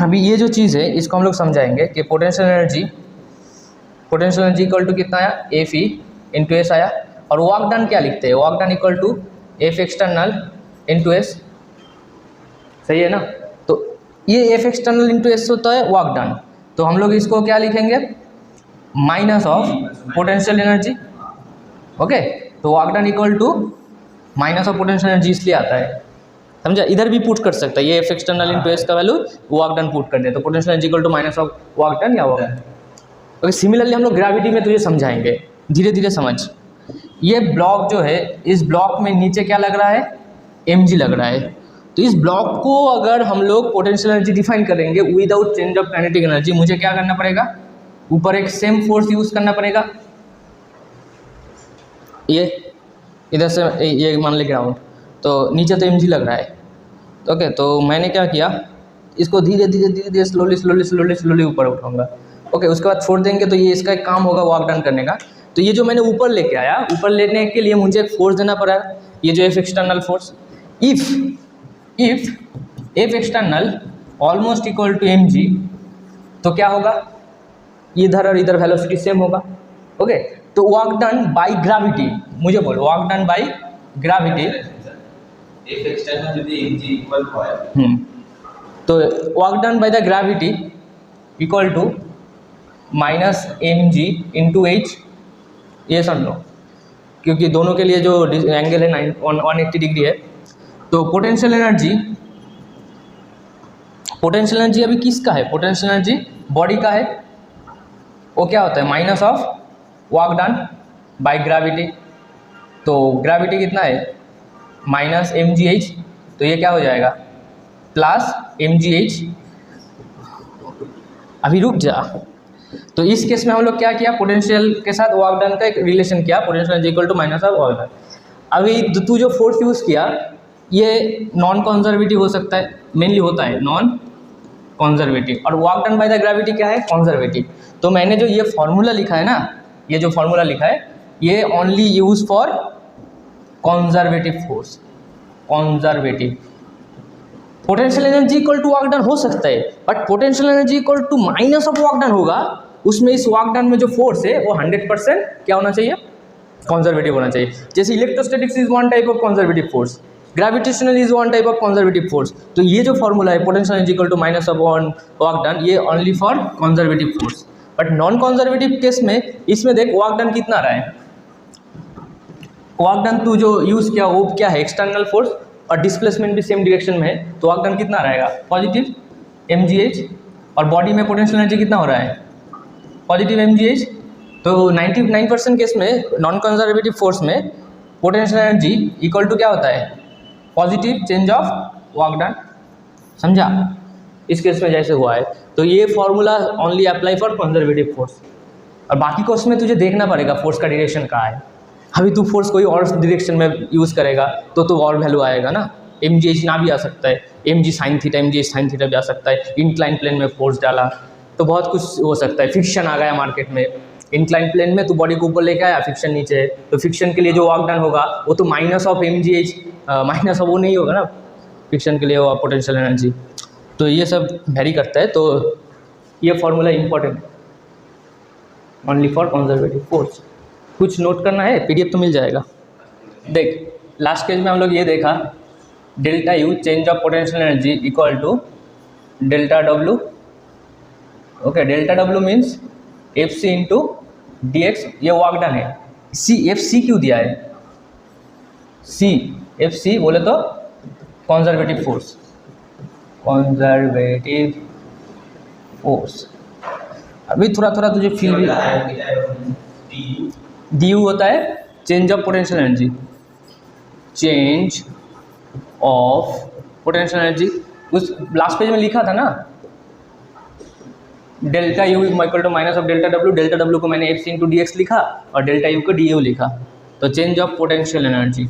अभी ये जो चीज़ है इसको हम लोग समझाएंगे कि पोटेंशियल एनर्जी इक्वल टू कितना आया? एफ ई इंटू एस आया। और वर्क डन क्या लिखते हैं? Work done equal to F external into S, सही है ना? तो ये एफ एक्सटर्नल इंटू एस होता है वर्क डन। तो हम लोग इसको क्या लिखेंगे? Minus of potential energy. Okay, तो work done equal to minus of potential energy इसलिए आता है, समझा? इधर भी पुट कर सकता है, ये एफ एक्सटर्नल इंटू एस का वैल्यू वर्क डन पुट कर दे तो potential energy equal to minus of work done या वर्क डन। ओके, सिमिलरली हम लोग ग्रेविटी में तुझे समझाएंगे, धीरे धीरे समझ। ये ब्लॉक जो है, इस ब्लॉक में नीचे क्या लग रहा है? mg लग रहा है। तो इस ब्लॉक को अगर हम लोग पोटेंशियल एनर्जी डिफाइन करेंगे without change of kinetic energy, मुझे क्या करना पड़ेगा? ऊपर एक सेम फोर्स यूज करना पड़ेगा। ये इधर से ये मान ले ग्राउंड, तो नीचे तो mg लग रहा है। ओके, तो मैंने क्या किया? इसको धीरे धीरे स्लोली ऊपर उठाऊंगा। ओके, उसके बाद छोड़ देंगे तो ये इसका एक काम होगा वर्क डन करने का। तो ये जो मैंने ऊपर लेके आया, ऊपर लेने के लिए मुझे एक फोर्स देना पड़ा, ये जो F external force. If F external almost equal to mg, तो क्या होगा? इधर और इधर वेलोसिटी सेम होगा। ओके, तो वर्क डन बाय ग्रेविटी, मुझे बोलो work done by gravity. F external যদি mg इक्वल হয়, तो work done by the gravity equal to minus mg into H, yes और नो? क्योंकि दोनों के लिए जो एंगल है 180 डिग्री है। तो पोटेंशियल एनर्जी अभी किसका है? पोटेंशियल एनर्जी बॉडी का है। वो क्या होता है? Minus of work done by gravity. तो ग्रेविटी कितना है? Minus mgh। तो ये क्या हो जाएगा? Plus mgh। अभी रुक जा। तो इस केस में हम लोग क्या किया, पोटेंशियल के साथ वर्क डन का एक रिलेशन किया, potential is equal to minus of work done. अभी तू जो फोर्स यूज़ किया ये नॉन कंजर्वेटिव हो सकता है, मेनली होता है नॉन कंजर्वेटिव, और work done by the gravity क्या है, कंजर्वेटिव। तो मैंने जो ये फॉर्मूला लिखा है ना, ये जो फॉर्मूला लिखा है ये only use for conservative force, conservative. Potential energy equal to work done हो सकता है, but potential energy equal to minus of work done होगा, उसमें इस वर्क डन में जो फोर्स है वो 100% क्या होना चाहिए, कंजर्वेटिव होना चाहिए। जैसे electrostatics is one type of conservative force, gravitational is one type of conservative force. तो ये जो फॉर्मूला है potential energy equal to minus of work done, ये only for conservative force. But non conservative case में इसमें देख work done कितना रहा है, वर्क डन तू जो यूज़ किया वो क्या है, एक्सटर्नल फोर्स, और डिस्प्लेसमेंट भी सेम डायरेक्शन में है, तो वर्क डन कितना रहेगा, पॉजिटिव mgh। और बॉडी में पोटेंशियल एनर्जी कितना हो रहा है, पॉजिटिव mgh। तो 99% केस में नॉन कंजर्वेटिव फोर्स में पोटेंशियल एनर्जी इक्वल टू क्या होता है, positive change of work done. समझा, इस केस में जैसे हुआ है। तो ये formula only apply for conservative force, और बाकी को उसमें तुझे देखना पड़ेगा फोर्स का डायरेक्शन कहाँ है। अभी तू फोर्स कोई और डायरेक्शन में यूज़ करेगा तो और वैल्यू आएगा ना, mgh ना भी आ सकता है, mg sine theta, mgh sine theta भी आ सकता है। इंक्लाइन प्लेन में फोर्स डाला तो बहुत कुछ हो सकता है, फिक्शन आ गया मार्केट में, इंक्लाइन प्लेन में तो बॉडी को ऊपर लेके आया, फिक्शन नीचे है, तो फिक्शन के लिए जो वर्क डन होगा वो तो minus of mgh, minus of वो नहीं होगा ना फिक्शन के लिए वो पोटेंशियल एनर्जी। तो ये सब वेरी करता है, तो ये formula important only for conservative force. कुछ नोट करना है, पीडीएफ तो मिल जाएगा। देख लास्ट केस में हम लोग ये देखा, delta U change of potential energy equal to delta W. Okay, delta W means F C into D x, ये वर्क डन है। सी एफ सी क्यों दिया है, सी एफ सी बोले तो कंजर्वेटिव फोर्स, कंजर्वेटिव फोर्स। अभी थोड़ा थोड़ा तुझे फील भी, डी यू होता है change of potential energy, change of potential energy. उस लास्ट पेज में लिखा था ना, delta U equal to minus of delta W, delta W को मैंने F C into D X लिखा और डेल्टा यू को डी यू लिखा, तो चेंज ऑफ पोटेंशियल एनर्जी।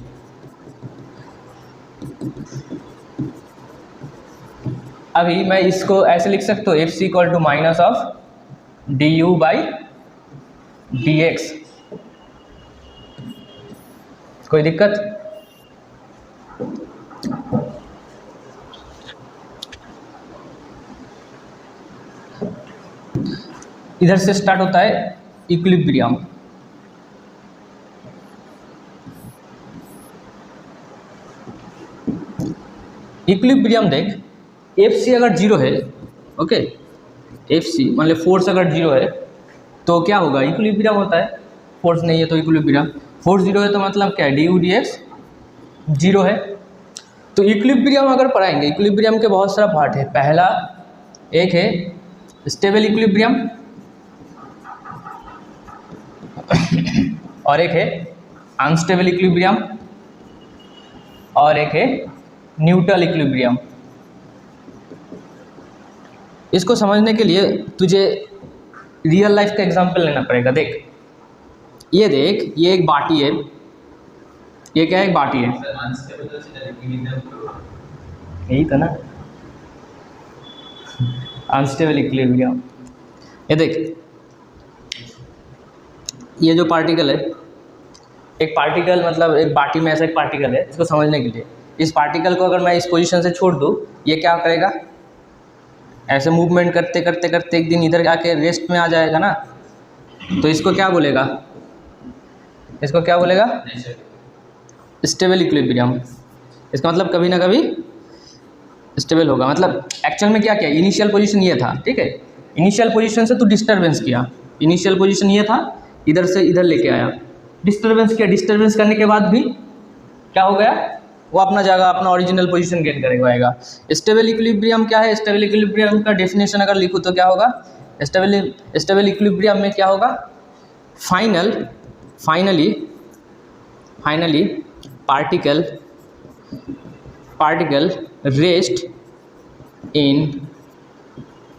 अभी मैं इसको ऐसे लिख सकता हूँ, F C equal to minus of D U by D X. कोई दिक्कत, इधर से स्टार्ट होता है इक्विलिब्रियम। इक्विलिब्रियम देख, एफ सी अगर जीरो है, ओके, एफ सी मान लो फोर्स अगर जीरो है तो क्या होगा, इक्विलिब्रियम होता है। फोर्स नहीं है तो इक्विलिब्रियम, फोर्स जीरो है तो मतलब क्या है, D U D x zero है। तो इक्विलिब्रियम अगर पढ़ाएंगे, इक्विलिब्रियम के बहुत सारा पार्ट है। पहला एक है स्टेबल इक्विलिब्रियम और एक है अनस्टेबल इक्विलिब्रियम और एक है न्यूट्रल इक्विलिब्रियम। इसको समझने के लिए तुझे रियल लाइफ का एग्जांपल लेना पड़ेगा। देख, ये देख, ये एक बाटी है, ये क्या है, एक बाटी है, यही था ना अनस्टेबल इक्विलिब्रियम। ये देख, ये जो पार्टिकल है, एक पार्टिकल मतलब एक बाटी में ऐसा एक पार्टिकल है, इसको समझने के लिए इस पार्टिकल को अगर मैं इस पोजीशन से छोड़ दूँ, ये क्या करेगा, ऐसे मूवमेंट करते करते करते एक दिन इधर आके रेस्ट में आ जाएगा ना, तो इसको क्या बोलेगा, इसको क्या बोलेगा, स्टेबल इक्विलिब्रियम। इसका मतलब कभी ना कभी स्टेबल होगा। मतलब एक्चुअल में क्या किया, इनिशियल पोजीशन ये था, ठीक है, इनिशियल पोजीशन से तू डिस्टर्बेंस किया, इनिशियल पोजीशन ये था, इधर से इधर लेके आया, डिस्टर्बेंस किया, डिस्टर्बेंस करने के बाद भी क्या हो गया, वो अपना जगह, अपना ओरिजिनल पोजीशन गेन करेगा। स्टेबल इक्विलिब्रियम क्या है, स्टेबल इक्विलिब्रियम का डेफिनेशन अगर लिखूँ तो क्या होगा, स्टेबल इक्विलिब्रियम में क्या होगा, finally particle rest in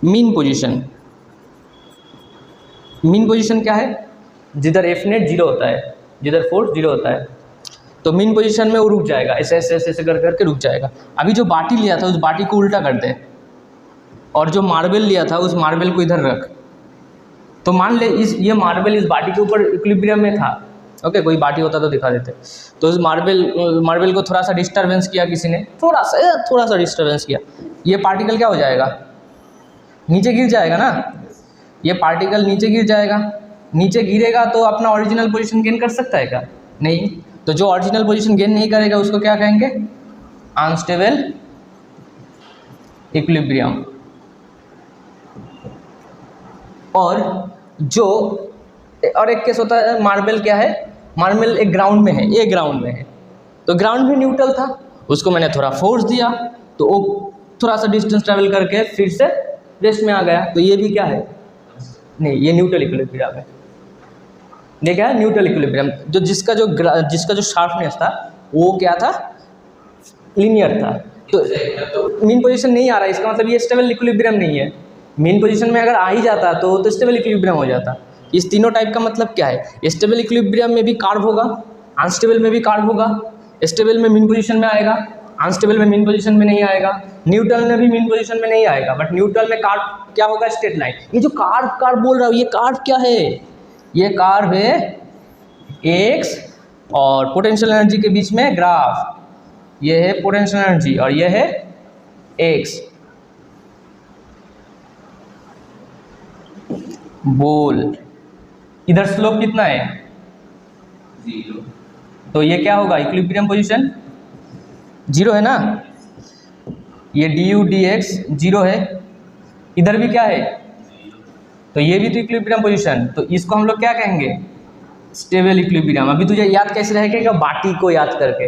mean position. Mean position क्या है? जिधर एफ नेट जीरो होता है, जिधर फोर्स जीरो होता है, तो मीन पोजीशन में वो रुक जाएगा, ऐसे ऐसे ऐसे ऐसे कर करके रुक जाएगा। अभी जो बाटी लिया था उस बाटी को उल्टा कर दे, और जो मार्बल लिया था उस मार्बल को इधर रख। तो मान ले ये मार्बल इस बाटी के ऊपर इक्विलिब्रियम में था, ओके, कोई बाटी होता तो दिखा देते। तो इस मार्बल को थोड़ा सा डिस्टर्बेंस किया किसी ने, थोड़ा सा डिस्टर्बेंस किया, ये पार्टिकल क्या हो जाएगा? नीचे गिर जाएगा ना, ये पार्टिकल नीचे गिर जाएगा। नीचे गिरेगा तो अपना ओरिजिनल पोजीशन गेन कर सकता है क्या? नहीं। तो जो ओरिजिनल पोजीशन गेन नहीं करेगा उसको क्या कहेंगे? Unstable equilibrium. और एक केस होता है, मार्बल क्या है? मार्बल एक ग्राउंड में है, एक ग्राउंड में है, तो ग्राउंड में न्यूट्रल था, उसको मैंने थोड़ा फोर्स दिया तो वो थोड़ा सा डिस्टेंस ट्रेवल करके फिर से रेस्ट में आ गया। तो ये भी क्या है? नहीं, ये न्यूट्रल इक्विलिब्रियम है। ये क्या है? Neutral equilibrium. जिसका जो शार्पनेस था वो क्या था? लीनियर था। तो मीन पोजीशन नहीं आ रहा है, इसका मतलब ये स्टेबल इक्विलिब्रियम नहीं है। मीन पोजीशन में अगर आ ही जाता तो स्टेबल इक्विलिब्रियम हो जाता। इस तीनों टाइप का मतलब क्या है? स्टेबल इक्विलिब्रियम में भी कार्व होगा, अनस्टेबल में भी कार्व होगा। स्टेबल में मीन पोजीशन में आएगा, अनस्टेबल में मीन पोजीशन में नहीं आएगा, न्यूट्रल में भी मीन पोजीशन में नहीं आएगा, बट न्यूट्रल में कार्व क्या होगा? Straight line. ये जो कार्व बोल रहा हूँ, ये कार्व क्या है? ये कार्व है एक्स और पोटेंशियल एनर्जी के बीच में ग्राफ। ये है पोटेंशियल एनर्जी और ये है एक्स। बोल इधर स्लोप कितना है? 0। तो ये क्या होगा? इक्विलिब्रियम पोजीशन 0 है ना। ये डी यू डी एक्स 0 है, इधर भी क्या है? तो ये भी तो इक्विलिब्रियम पोजीशन। तो इसको हम लोग क्या कहेंगे? Stable equilibrium. अभी तुझे याद कैसे रहेगा? बाटी को याद करके,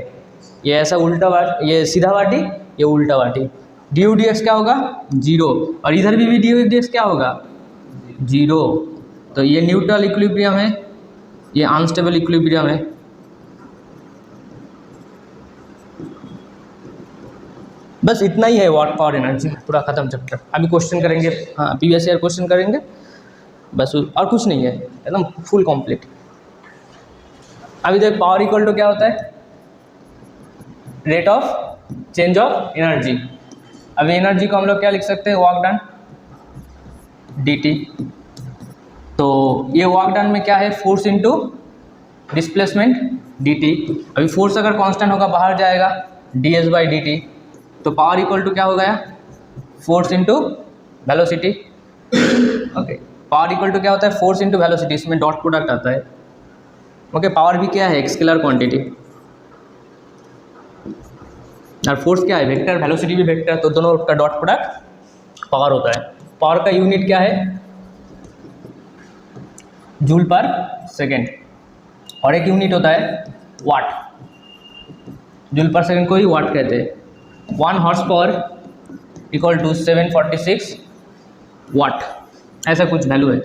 ये ऐसा उल्टा बाटी, ये सीधा बाटी, ये उल्टा बाटी। डी यू डी एक्स क्या होगा? 0, और इधर भी डी यू डी एक्स क्या होगा? 0। तो ये न्यूट्रल इक्विलिब्रियम है, ये अनस्टेबल इक्विलिब्रियम है। बस इतना ही है वर्क पावर एनर्जी, पूरा खत्म चैप्टर। अभी क्वेश्चन करेंगे, हाँ प्रीवियस ईयर क्वेश्चन करेंगे बस, और कुछ नहीं है, एकदम फुल कंप्लीट। अभी देख, पावर इक्वल टू क्या होता है? Rate of change of energy. अभी एनर्जी को हम लोग क्या लिख सकते हैं? Work done dt। तो ये वर्क डन में क्या है? Force into displacement dt। अभी फोर्स अगर कांस्टेंट होगा बाहर जाएगा, ds बाई dt। तो पावर इक्वल टू क्या हो गया? Force into velocity. Okay, power equal to क्या होता है? फोर्स इनटू वेलोसिटी, इसमें डॉट प्रोडक्ट आता है। ओके, पावर भी क्या है? स्केलर क्वांटिटी, और फोर्स क्या है? वेक्टर। वेलोसिटी भी वेक्टर, तो दोनों का डॉट प्रोडक्ट पावर होता है। पावर का यूनिट क्या है? जूल पर सेकेंड, और एक यूनिट होता है वाट। जूल पर सेकेंड को ही वाट कहते हैं। 1 हॉर्स पावर इक्वल टू 746 वाट, ऐसा कुछ वैल्यू है।